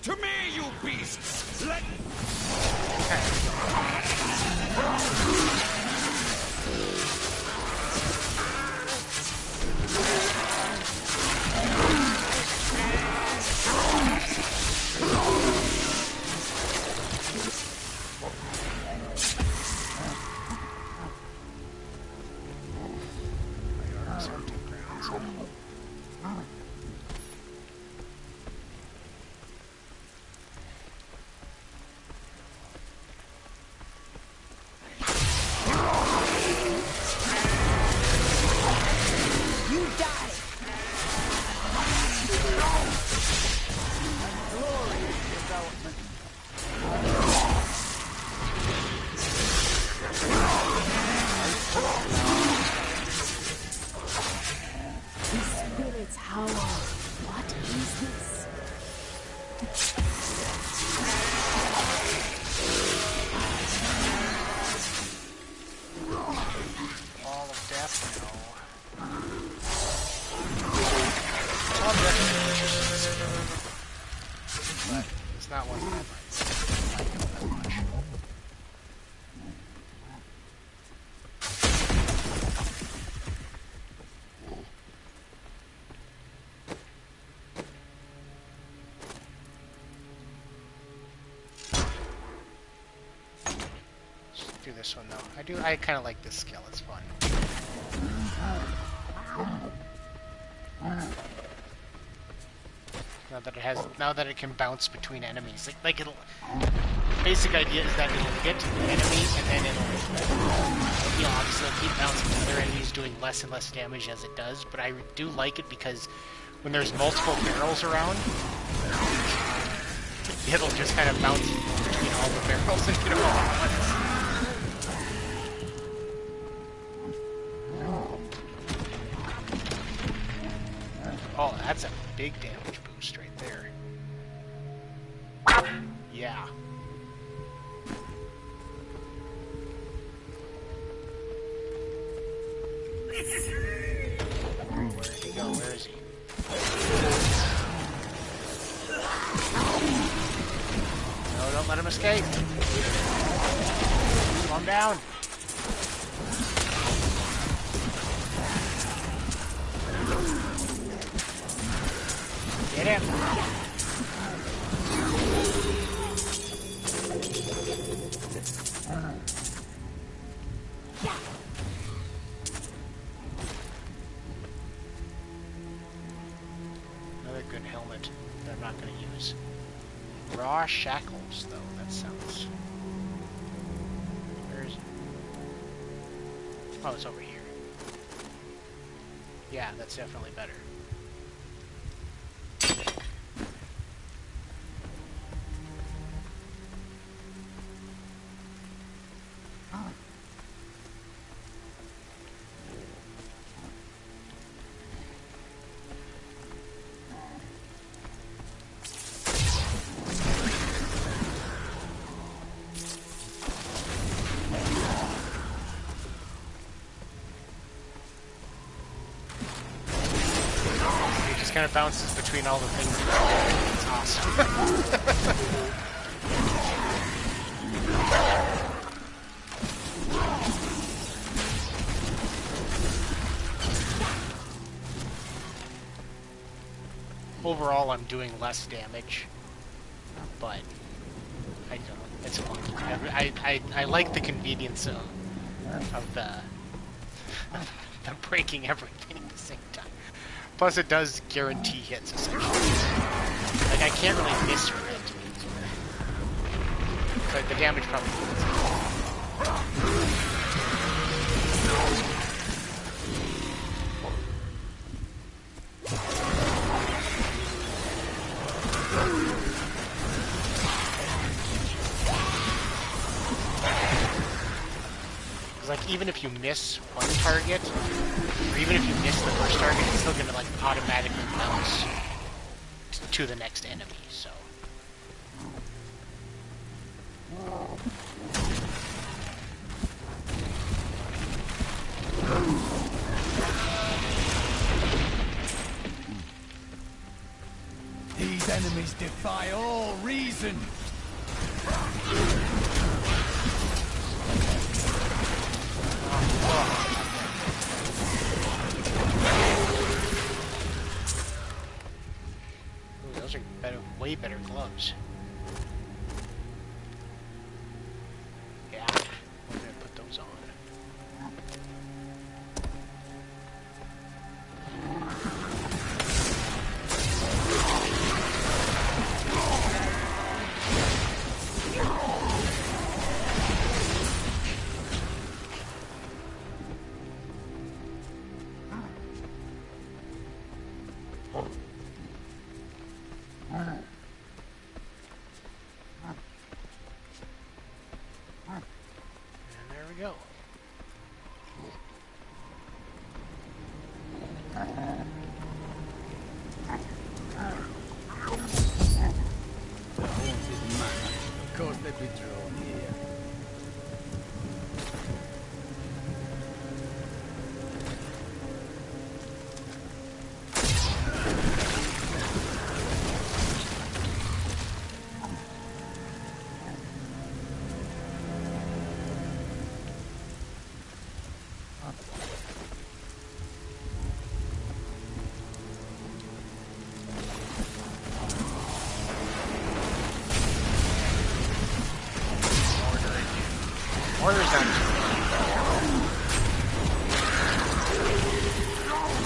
To me, you beasts! Let... through this one though. I kind of like this skill. It's fun. Now that it can bounce between enemies, like it'll. Basic idea is that it'll hit the enemy and then it'll, obviously it'll keep bouncing to other enemies, doing less and less damage as it does. But I do like it because when there's multiple barrels around, it'll just kind of bounce between all the barrels and get them all at once. Oh, that's a big damage boost right there. Yeah. Where did he go? Where is he? No, don't let him escape. Slow him down. Get him. Another good helmet that I'm not going to use. Raw shackles, though. That sounds... Where is it? Oh, it's over here. Yeah, that's definitely better. Kind of bounces between all the things. It's awesome. Overall, I'm doing less damage, but I don't know. It's fun. I like the convenience of the breaking everything at the same time. Plus, it does guarantee hits, essentially. Like, I can't really miss for it. But the damage probably hits. Like, even if you miss one target, or even if you miss the first target, it's still gonna, like, automatically bounce to the next enemy, so... These enemies defy all reason! Ooh, those are way better gloves. Yeah, we're gonna put those on. Go. Of course they'd be drawn here. Order's not too bad.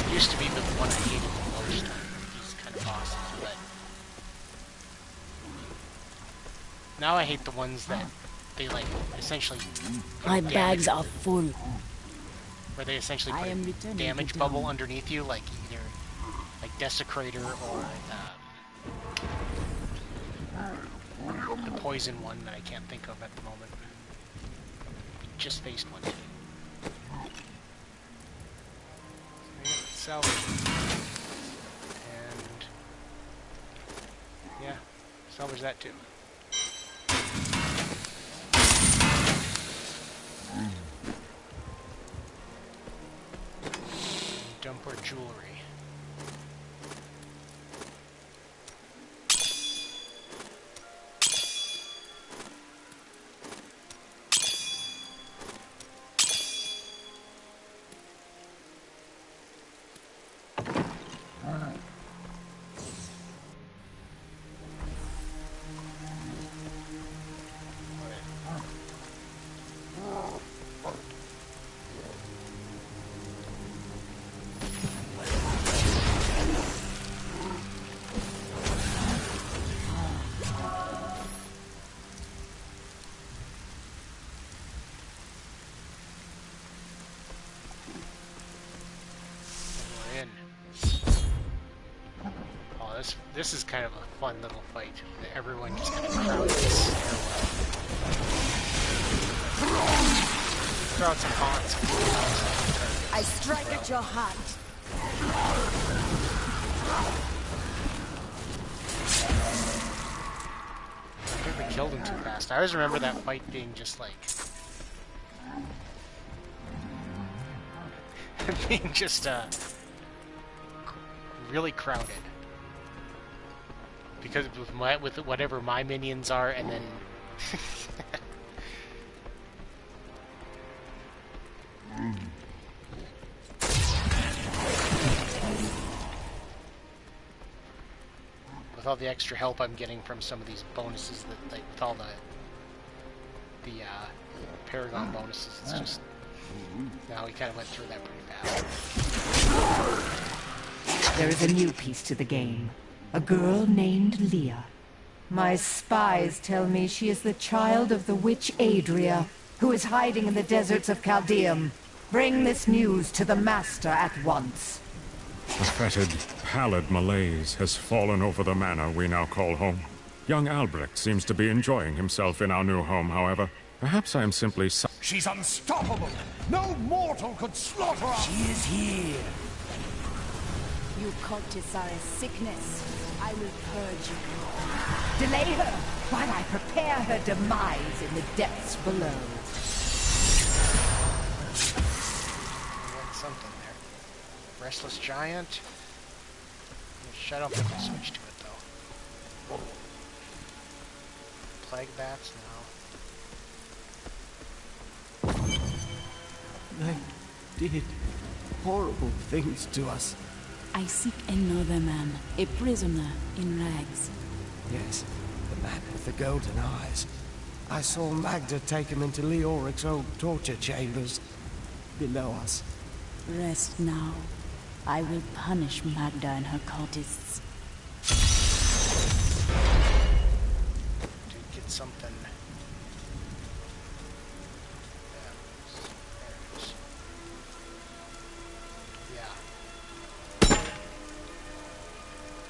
It used to be the one I hated the most. These kind of bosses, but now I hate the ones that they like essentially My bags are full. where they essentially put a damage bubble underneath you, like either like Desecrator or the poison one that I can't think of at the moment. Just faced one. Salvage. And yeah, salvage that too. Dump our jewelry. This is kind of a fun little fight. Everyone just kind of crowds this stairwell. Throw out some haunts. I strike at your heart. I think we killed him too fast. I always remember that fight being just like... being just, really crowded. Because with whatever my minions are, and then with all the extra help I'm getting from some of these bonuses, that like with all the Paragon bonuses, it's just now we kind of went through that pretty fast. There is a new piece to the game. A girl named Leah. My spies tell me she is the child of the witch Adria, who is hiding in the deserts of Chaldeum. Bring this news to the Master at once. A fetid, pallid malaise has fallen over the manor we now call home. Young Albrecht seems to be enjoying himself in our new home, however. Perhaps I am simply... She's unstoppable! No mortal could slaughter her! She is here! You cultists are a sickness. I will purge you. Delay her while I prepare her demise in the depths below. Something there. Restless Giant. I don't think we'll switch to it though. Plague Bats now. They did horrible things to us. I seek another man, a prisoner in rags. Yes, the man with the golden eyes. I saw Magda take him into Leoric's old torture chambers below us. Rest now. I will punish Magda and her cultists. Did get something.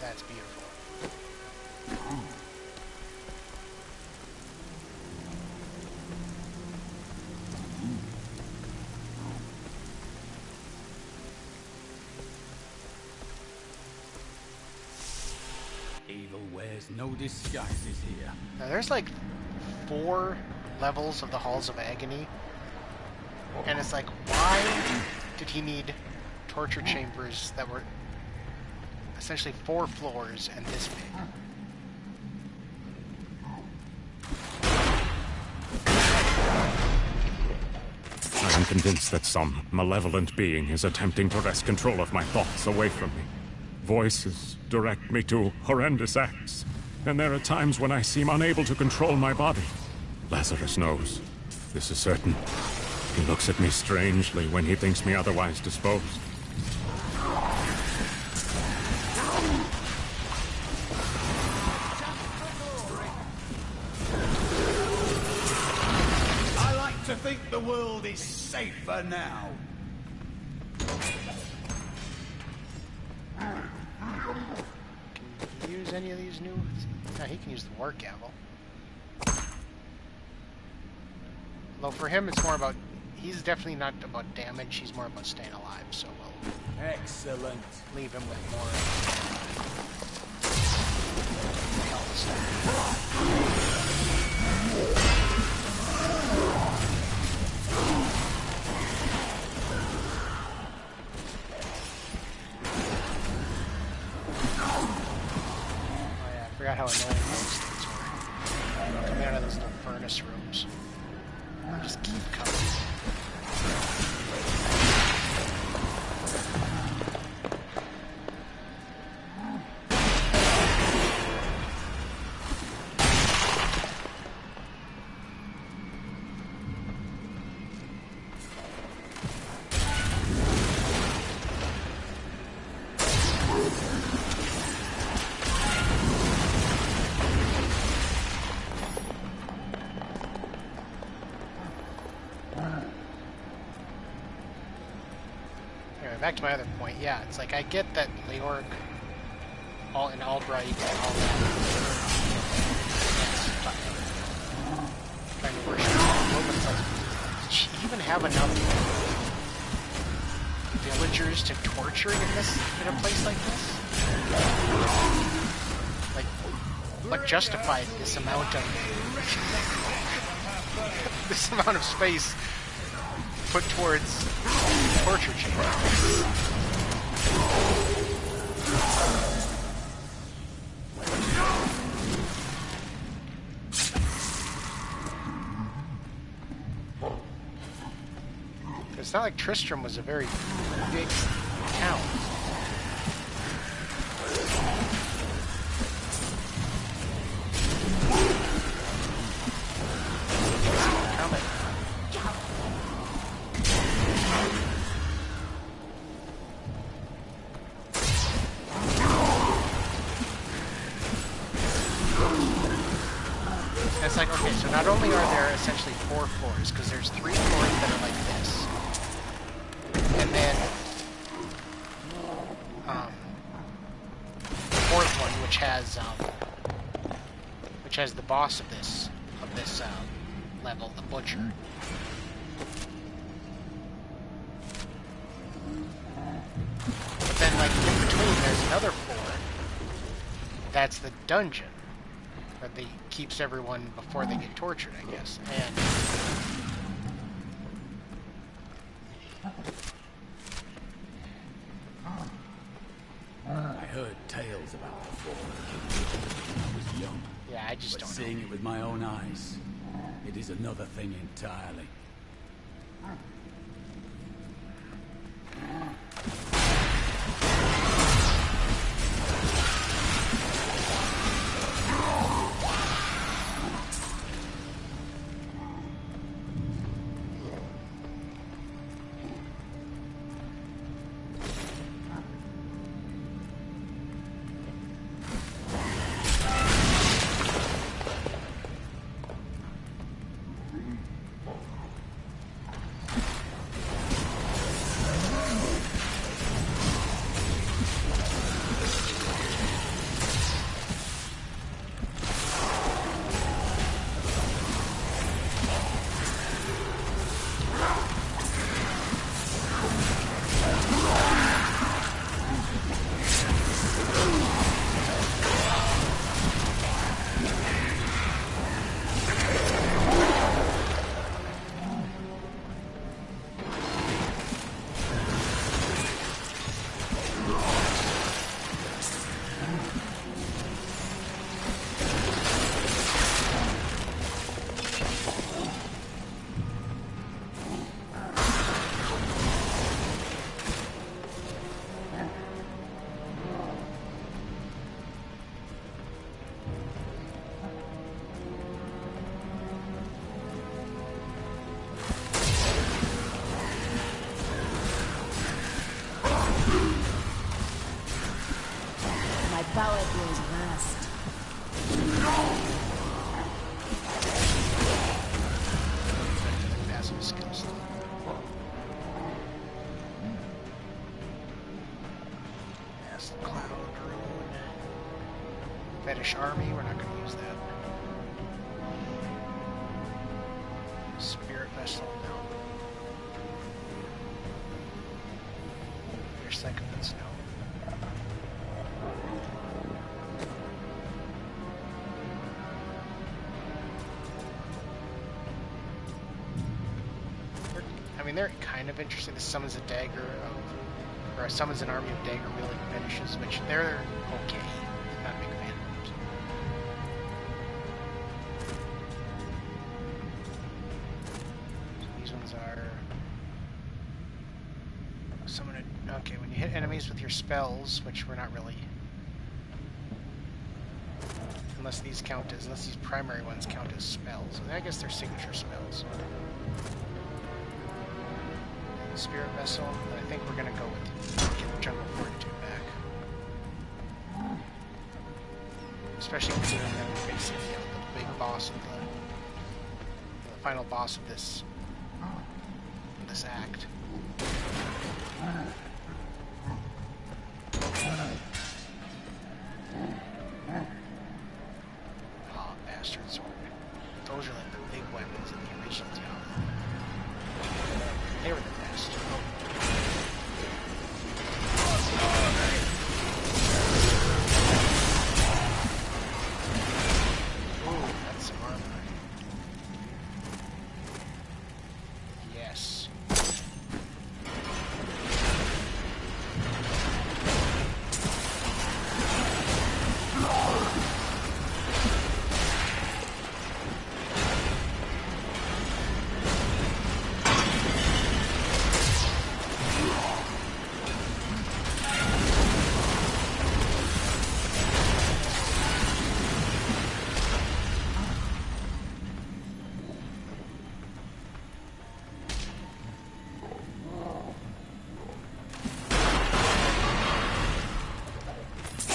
That's beautiful. Evil wears no disguises here. Now there's like 4 levels of the Halls of Agony. And it's like, why did he need torture chambers that were essentially 4 floors and this big? I am convinced that some malevolent being is attempting to wrest control of my thoughts away from me. Voices direct me to horrendous acts, and there are times when I seem unable to control my body. Lazarus knows. this is certain. He looks at me strangely when he thinks me otherwise disposed. I like to think the world is safer now. Can you use any of these new... No, he can use the war gavel. Though for him, it's more about... He's definitely not about damage, he's more about staying alive, so we'll... Excellent. Leave him with more... health Oh yeah, I forgot how annoying those things were. Coming out of those little furnace rooms. Just keep coming. Back to my other point, yeah, it's like I get that Leoric, and Albright and all that, trying to worship the but it's like, did she even have enough villagers to torture in a place like this? Like, what justified this amount of space put towards torture chambers? It's not like Tristram was a very big town. It's like, okay, so not only are there essentially 4 floors, because there's 3 floors that are like this, and then the 4th one, which has the boss of this level, the Butcher. But then, like, in between, there's another floor. That's the dungeon. That keeps everyone before they get tortured, I guess. And I heard tales about the fall when I was young. Yeah, I just don't know. Seeing it with my own eyes, it is another thing entirely. Hellish Army, we're not going to use that. Spirit Vessel, no. Your second one's no. I mean, they're kind of interesting. This summons a dagger of, or summons an army of dagger wielding finishes, which they're okay. Not a big fan of them. So these ones are summon a, okay, when you hit enemies with your spells, which we're not really, unless these primary ones count as spells. I guess they're signature spells. Spirit Vessel, and I think we're going to go with Jungle Fortitude back. Especially considering that we're facing the big boss of the final boss of this act. Oh, bastard sword. Those are like the big weapons in the original Diablo. They were the best. Ooh, that's some armor. Yes.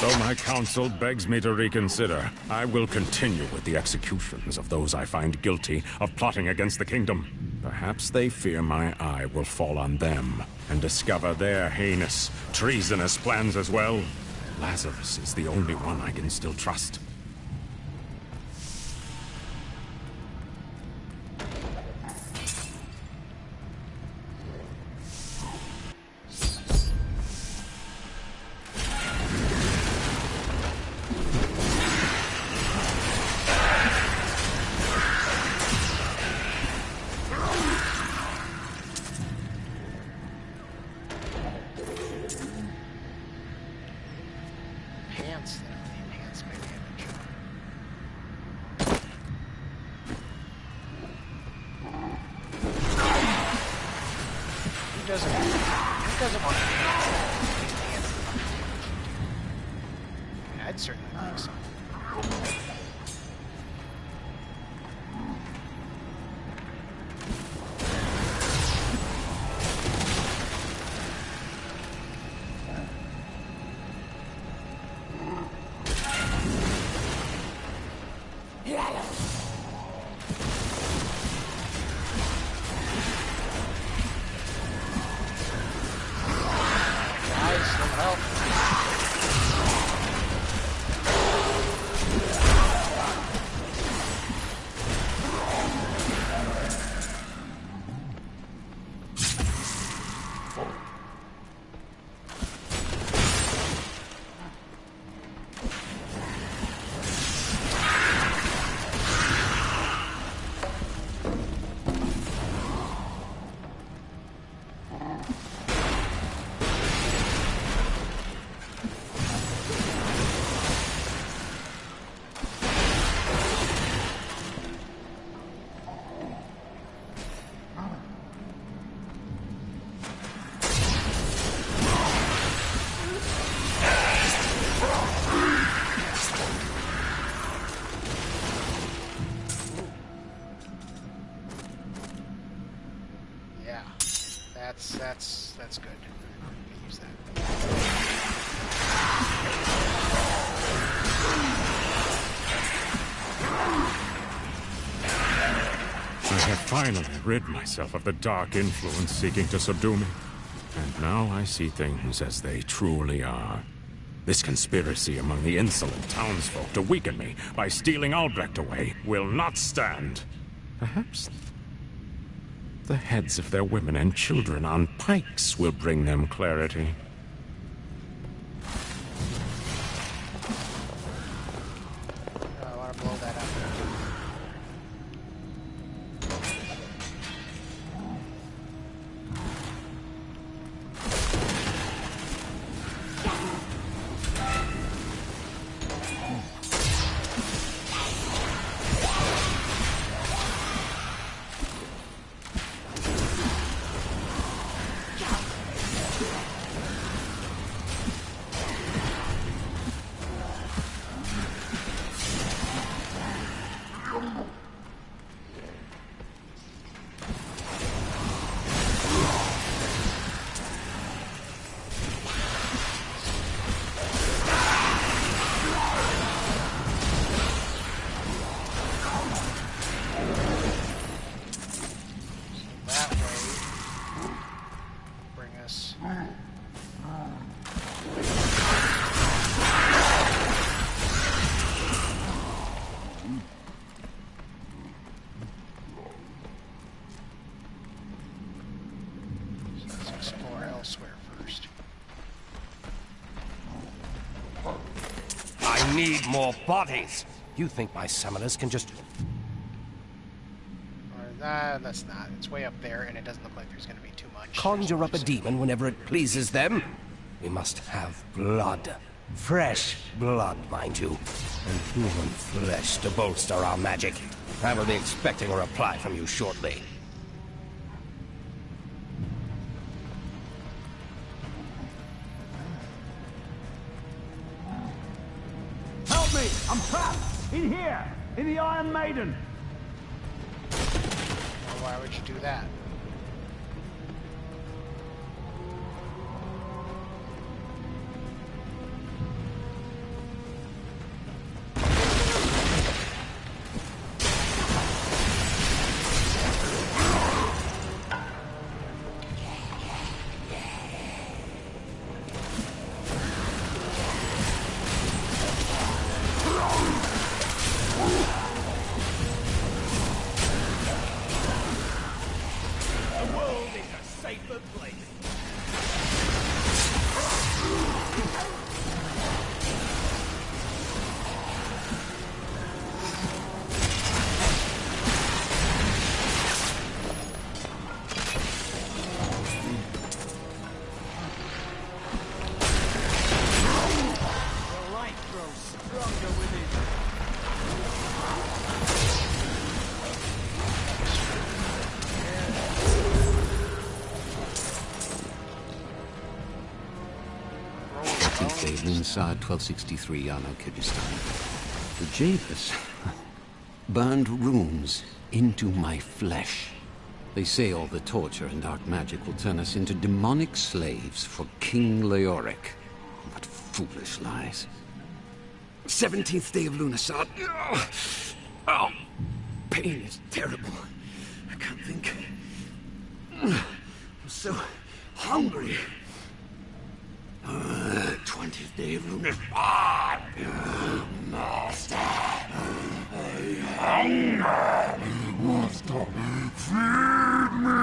Though my counsel begs me to reconsider, I will continue with the executions of those I find guilty of plotting against the kingdom. Perhaps they fear my eye will fall on them and discover their heinous, treasonous plans as well. Lazarus is the only one I can still trust. I'd certainly think so. That's good. Use that. I have finally rid myself of the dark influence seeking to subdue me. And now I see things as they truly are. This conspiracy among the insolent townsfolk to weaken me by stealing Albrecht away will not stand. Perhaps the heads of their women and children on pikes will bring them clarity. I want to blow that up. Need more bodies. You think my summoners can just... That's not. It's way up there, and it doesn't look like there's going to be too much. Conjure up a demon whenever it pleases them? We must have blood. Fresh blood, mind you. And human flesh to bolster our magic. I will be expecting a reply from you shortly. Help me! I'm trapped! In here! In the Iron Maiden! Well, why would you do that? Inside 1263 Yano, Kyrgyzstan. The jailers burned runes into my flesh. They say all the torture and dark magic will turn us into demonic slaves for King Leoric. What foolish lies. 17th day of Lunasad. Oh, pain is terrible. I can't think. I'm so hungry. 20th day of Lunasad. Master, I hunger. Master, feed me.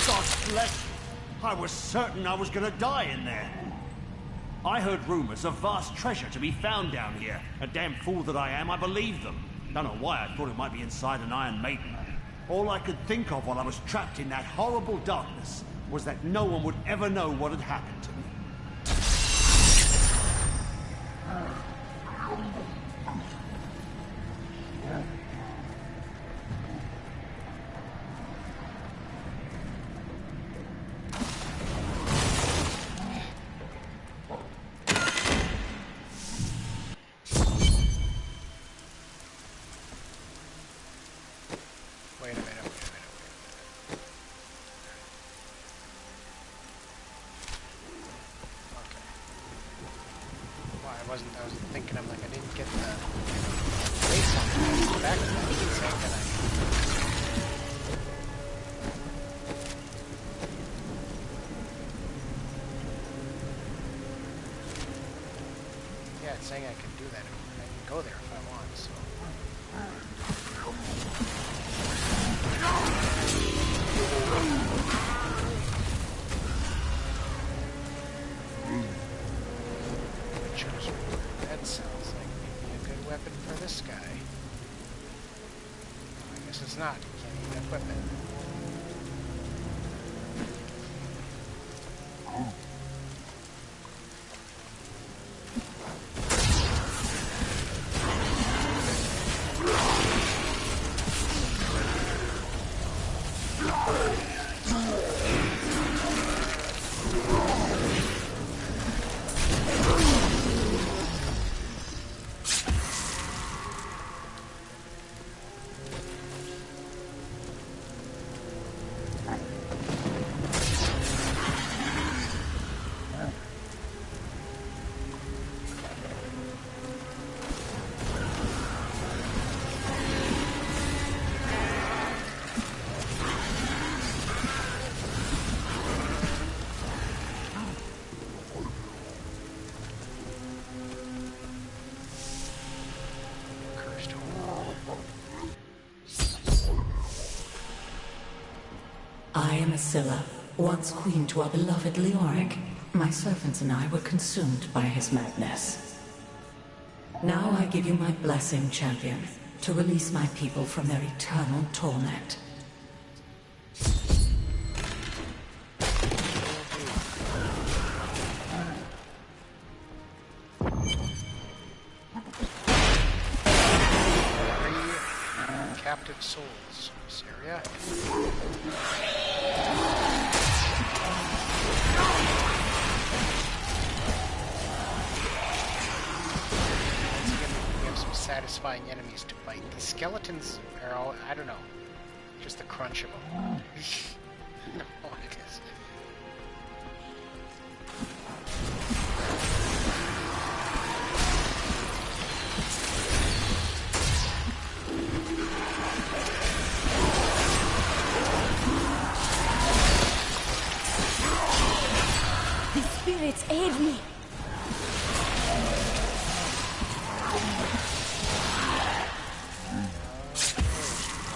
God bless you. I was certain I was gonna die in there. I heard rumors of vast treasure to be found down here. A damn fool that I am, I believed them. Don't know why I thought it might be inside an Iron Maiden. All I could think of while I was trapped in that horrible darkness was that no one would ever know what had happened to me. I was thinking, I'm like, I didn't get the base on back to that. He didn't say that guy. I guess it's not. You can't even equip it. I am Asilla, once queen to our beloved Leoric. My servants and I were consumed by his madness. Now I give you my blessing, champion, to release my people from their eternal torment. Captive souls. This area. We have some satisfying enemies to fight. These skeletons are all, I don't know, just the crunch of them. I don't know what it is. Spirits aid me.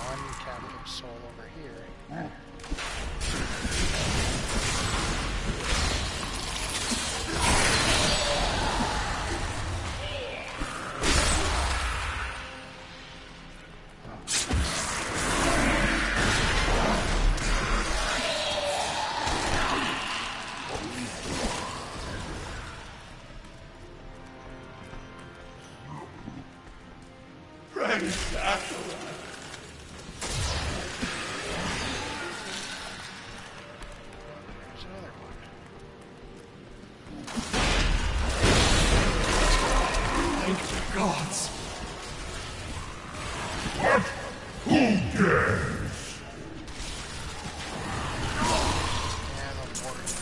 One captive soul over here. Gods! What? Who dares? Yeah, the warriors.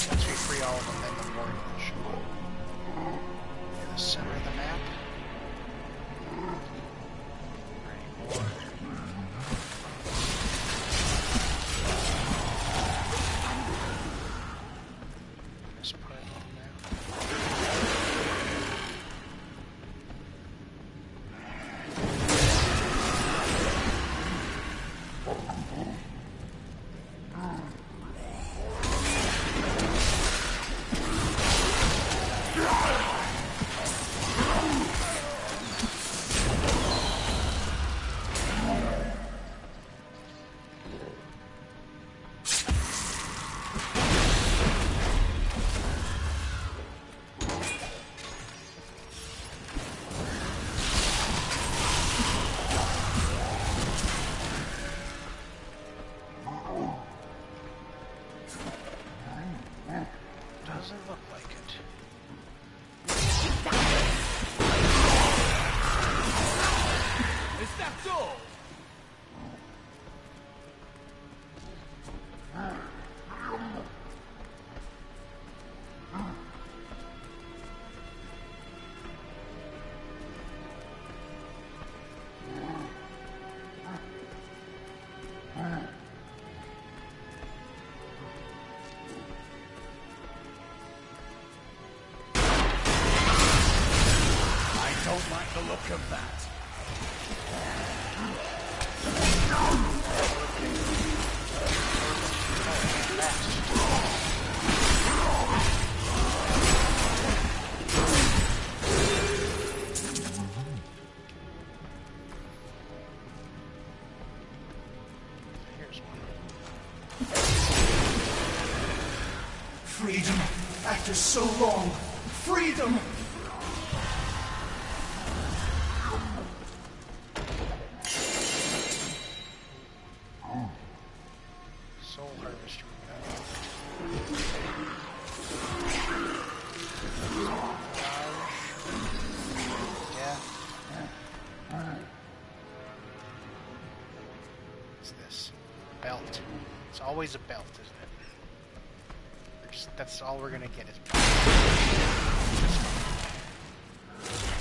Once we free all of them, then the warriors show up. In the center of the map. Ready more. After so long, freedom! Soul Harvester. What's this? Belt. It's always a belt, isn't it? That's all we're gonna get is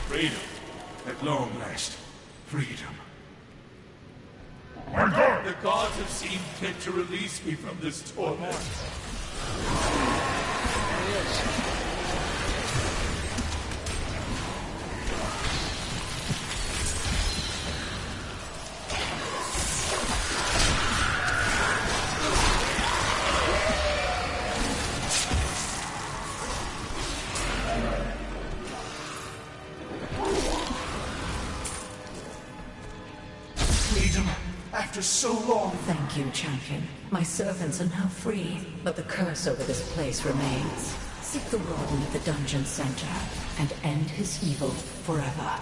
Freedom. At long last. Freedom. My God! The gods have seen fit to release me from this torment. There he is. After so long. Thank you, champion. My servants are now free, but the curse over this place remains. Seek the warden at the dungeon center and end his evil forever.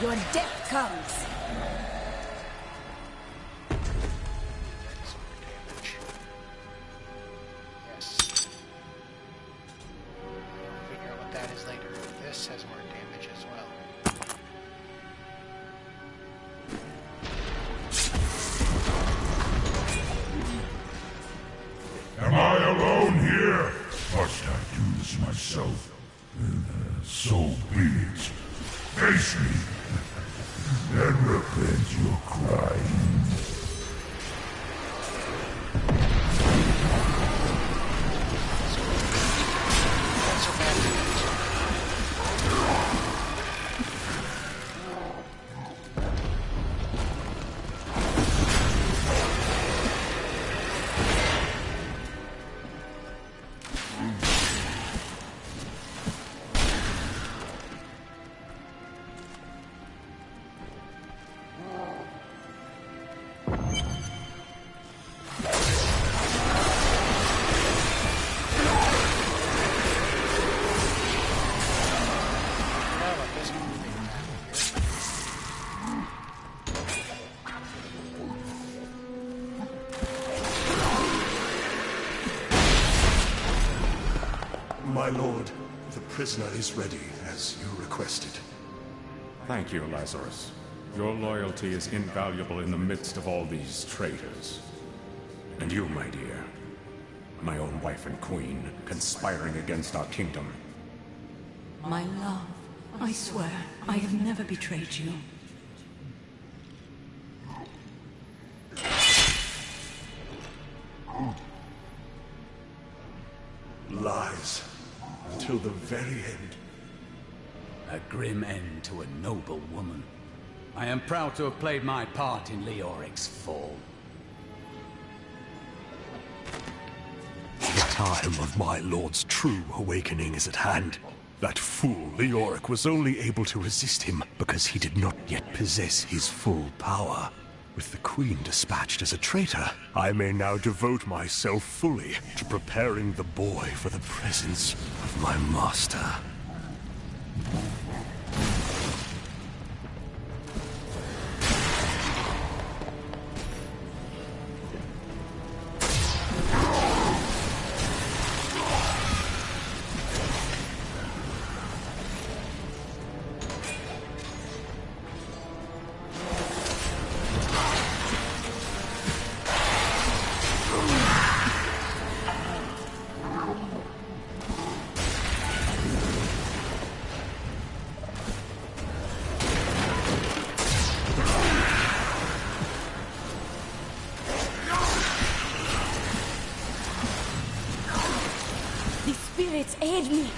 Your death comes. Yes. I'll figure out what that is later. This has more damage as well. Am I alone here? Must I do this myself? So be it. Face me, and repent your crime. My lord, the prisoner is ready, as you requested. Thank you, Lazarus. Your loyalty is invaluable in the midst of all these traitors. And you, my dear, my own wife and queen, conspiring against our kingdom. My love, I swear, I have never betrayed you. Lies. Until the very end. A grim end to a noble woman. I am proud to have played my part in Leoric's fall. The time of my lord's true awakening is at hand. That fool Leoric was only able to resist him because he did not yet possess his full power. With the Queen dispatched as a traitor, I may now devote myself fully to preparing the boy for the presence of my master. spirits aid me.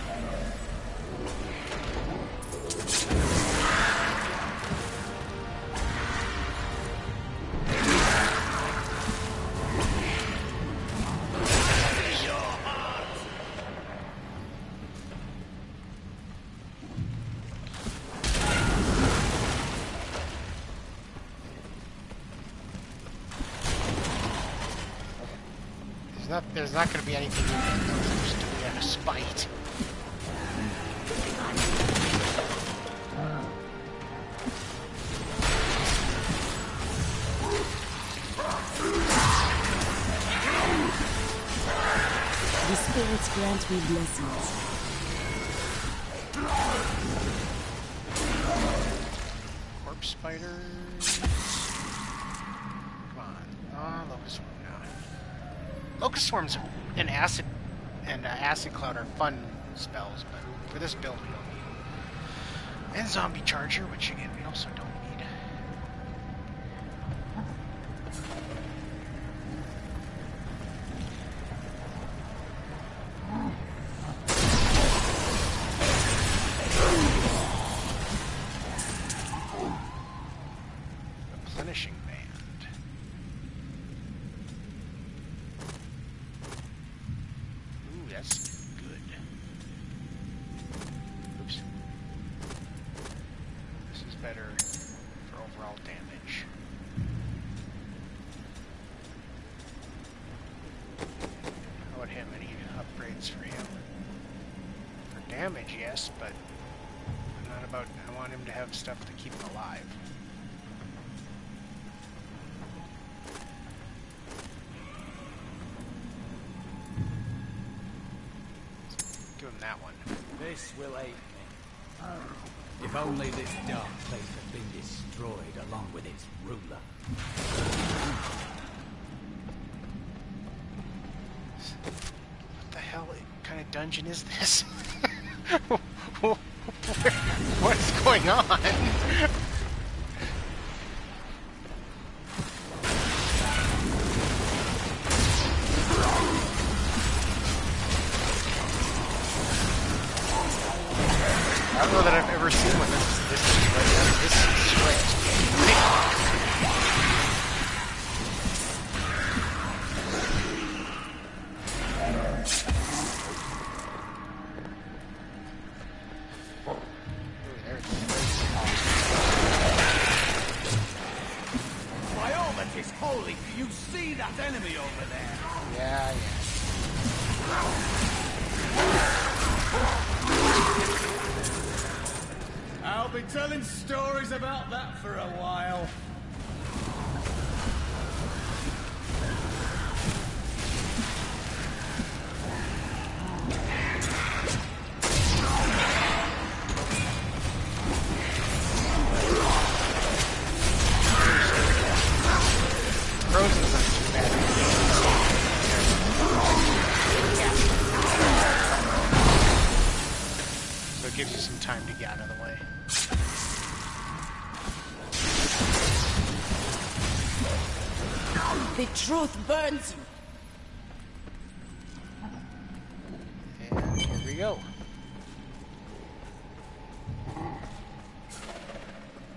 There's not going to be anything in there. I'm just doing it out of spite. The spirits grant me blessings. Corpse spiders. Come on. Locust Swarm. Locust Swarms and Acid Cloud are fun spells, but for this build we don't need them. And Zombie Charger, which again we also don't need. Replenishing Band. Ooh, that's good. Oops. This is better for overall damage. How about him? Any upgrades for him? For damage, yes, but not about. I want him to have stuff to keep him alive. Give him that one. This will aid me. If only this dark place had been destroyed along with its ruler. What the hell kind of dungeon is this? What's going on? I don't know that I've ever seen one this strict. By all that is holy, do you see that enemy over there? Yeah. I'll be telling stories about that for a while. Frozen's not too bad. So it gives you some time to get out of the way. The truth burns you. And here we go.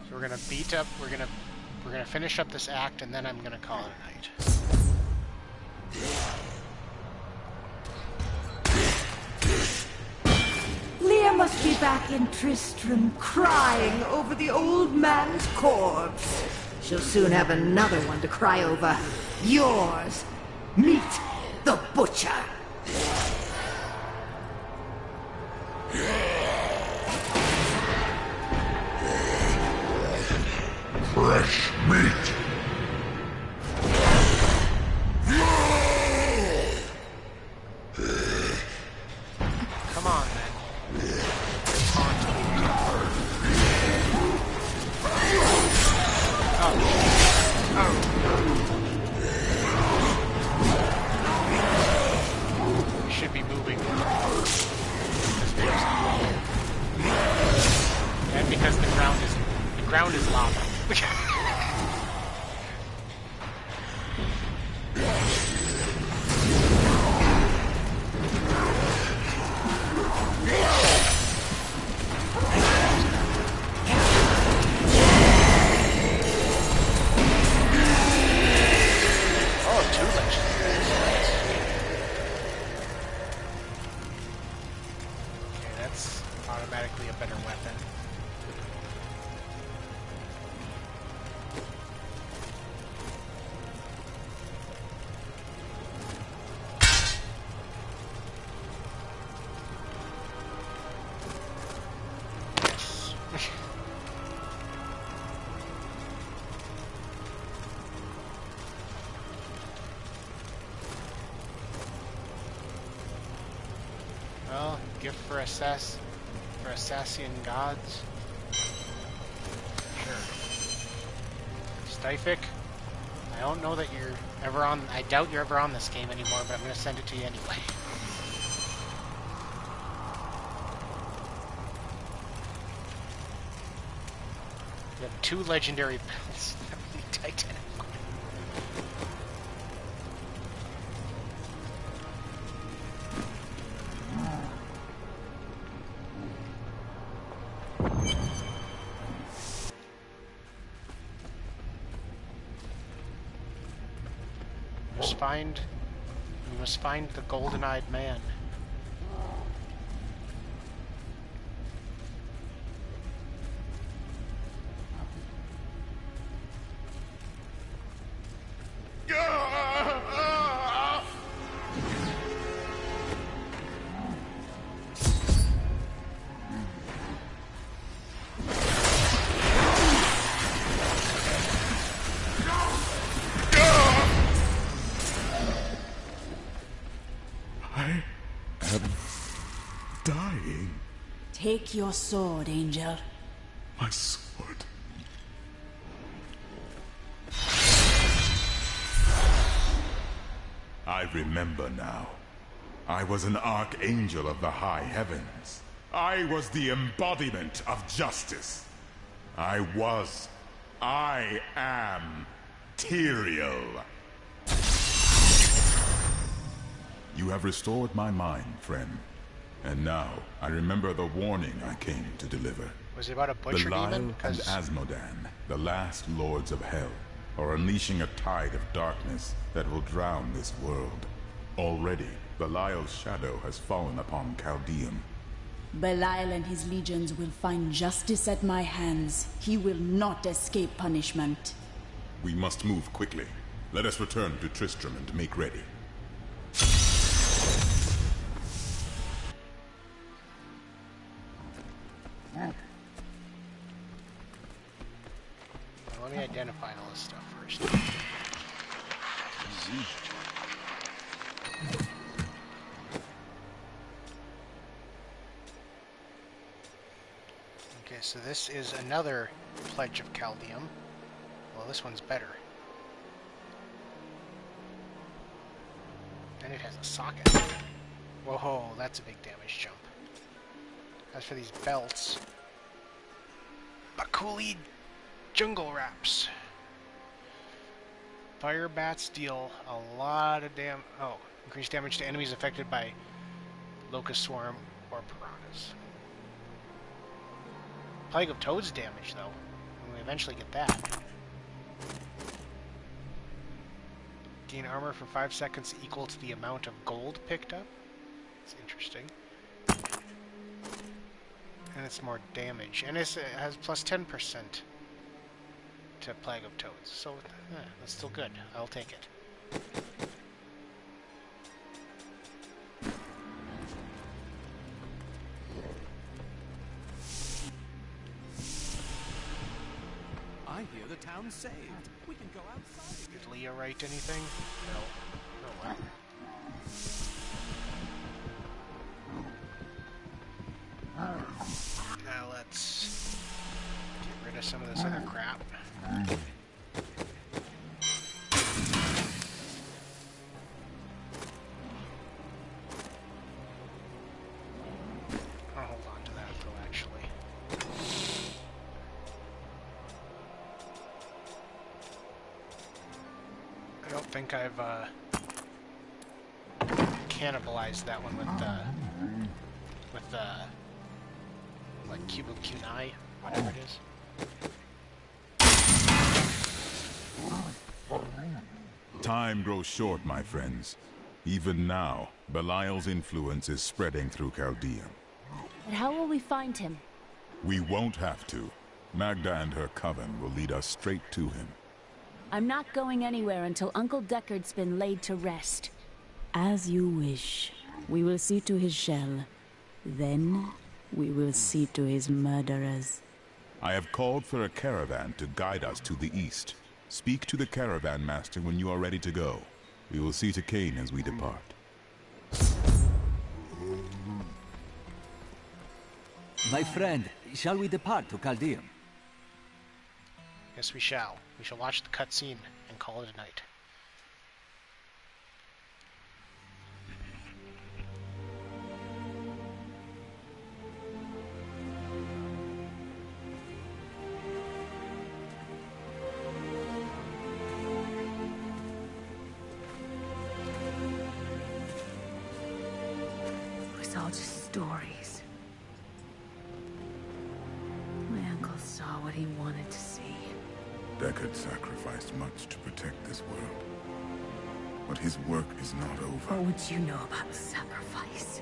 So we're gonna beat up. We're gonna finish up this act, and then I'm gonna call it a night. Leah must be back in Tristram crying over the old man's corpse. She'll soon have another one to cry over. Yours. Meet the butcher. Fresh meat. Come on, then. We should be moving. And because the ground is lava. 2 legendaries. Okay, that's automatically a better weapon. Well, gift for Assassian gods. Sure. Styphic, I don't know that you're ever on. I doubt you're ever on this game anymore, but I'm going to send it to you anyway. You have 2 legendary belts. Titanic. We must find the golden-eyed man. Dying. Take your sword, Angel. My sword. I remember now. I was an archangel of the high heavens. I was the embodiment of justice. I am Tyrael. You have restored my mind, friend. And now, I remember the warning I came to deliver. Was it about a butcher Belial demon? and Asmodan, the last lords of hell, are unleashing a tide of darkness that will drown this world. Already, Belial's shadow has fallen upon Chaldeum. Belial and his legions will find justice at my hands. He will not escape punishment. We must move quickly. Let us return to Tristram and make ready. Let me identify all this stuff first. Okay, so this is another Pledge of Chaldeum. Well, this one's better. And it has a socket. Whoa, that's a big damage jump. As for these belts, Bakuli Jungle Wraps. Fire bats deal a lot of increased damage to enemies affected by Locust Swarm or Piranhas. Plague of Toads damage, though. When we eventually get that. Gain armor for 5 seconds equal to the amount of gold picked up. It's interesting. And it's more damage. And it has plus 10% to Plague of Toads. So, that's still good. I'll take it. I hear the town's saved. We can go outside. Did Leah write anything? No. Oh well. Now let's get rid of some of this other crap. I'll hold on to that though, actually. I don't think I've cannibalized that one with like Cube of Kunai, whatever it is. Time grows short, my friends. Even now, Belial's influence is spreading through Chaldean. But how will we find him? We won't have to. Magda and her coven will lead us straight to him. I'm not going anywhere until Uncle Deckard's been laid to rest. As you wish. We will see to his shell. Then, we will see to his murderers. I have called for a caravan to guide us to the east. Speak to the caravan master when you are ready to go. We will see to Cain as we depart. My friend, shall we depart to Chaldean? Yes, we shall. We shall watch the cutscene and call it a night. It was all just stories. My uncle saw what he wanted to see. Deckard sacrificed much to protect this world. But his work is not over. What would you know about sacrifice?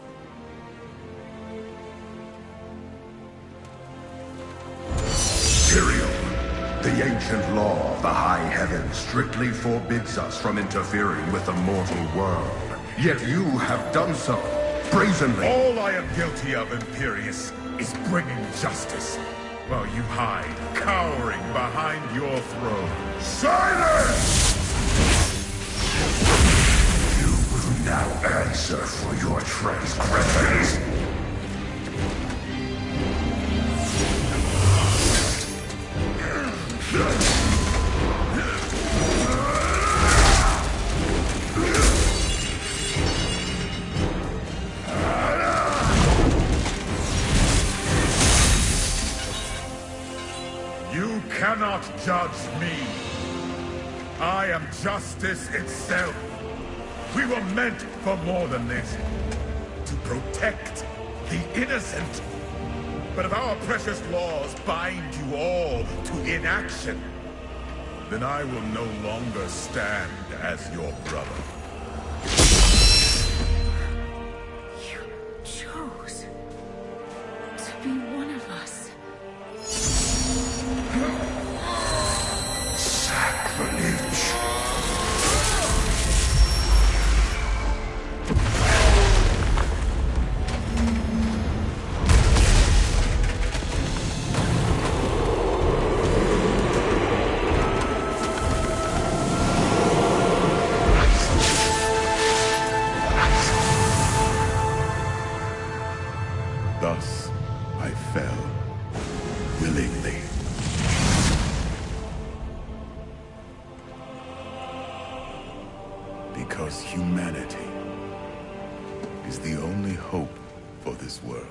Tyrael, the ancient law of the high heavens strictly forbids us from interfering with the mortal world. Yet you have done so, brazenly. All I am guilty of, Imperius, is bringing justice, while you hide, cowering behind your throne. Silence! You will now answer for your transgressions. You cannot judge me. I am justice itself. We were meant for more than this. To protect the innocent. But if our precious laws bind you all to inaction, then I will no longer stand as your brother. You chose to be one of us. Sacrilege. Thus, I fell, willingly. Because humanity is the only hope for this world.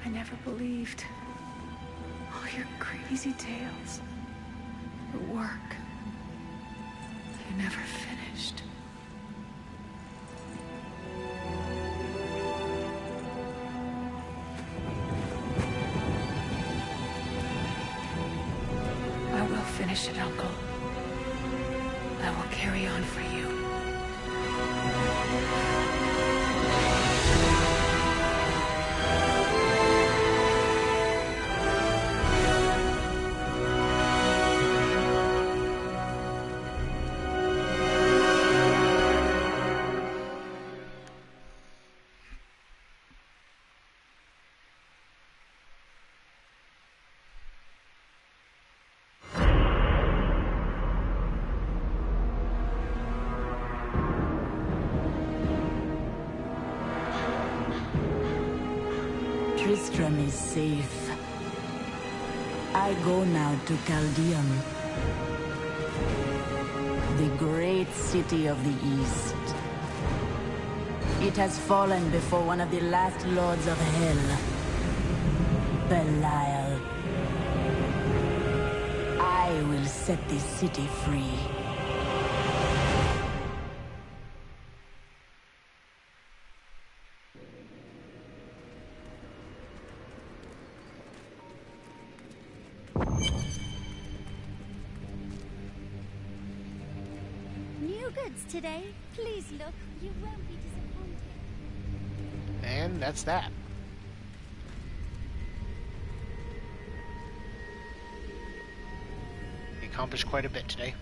I never believed all your crazy tales. Your work. You never finished. I will finish it, Uncle. I will carry on for you. Tristram is safe. I go now to Chaldean, the great city of the East. It has fallen before one of the last lords of Hell, Belial. I will set this city free. New goods today. Please look. You won't be disappointed. And that's that. We accomplished quite a bit today.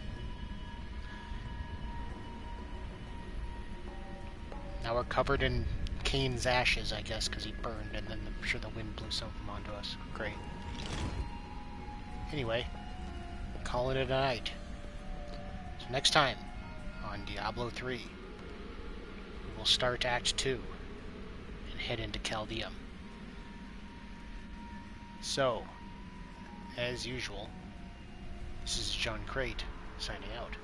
Now we're covered in Cain's ashes, I guess, because he burned, and then I'm sure the wind blew some of them onto us. Great. Anyway, calling it a night. So next time on Diablo 3, we will start Act 2 and head into Chaldea. So, as usual, this is John Crate signing out.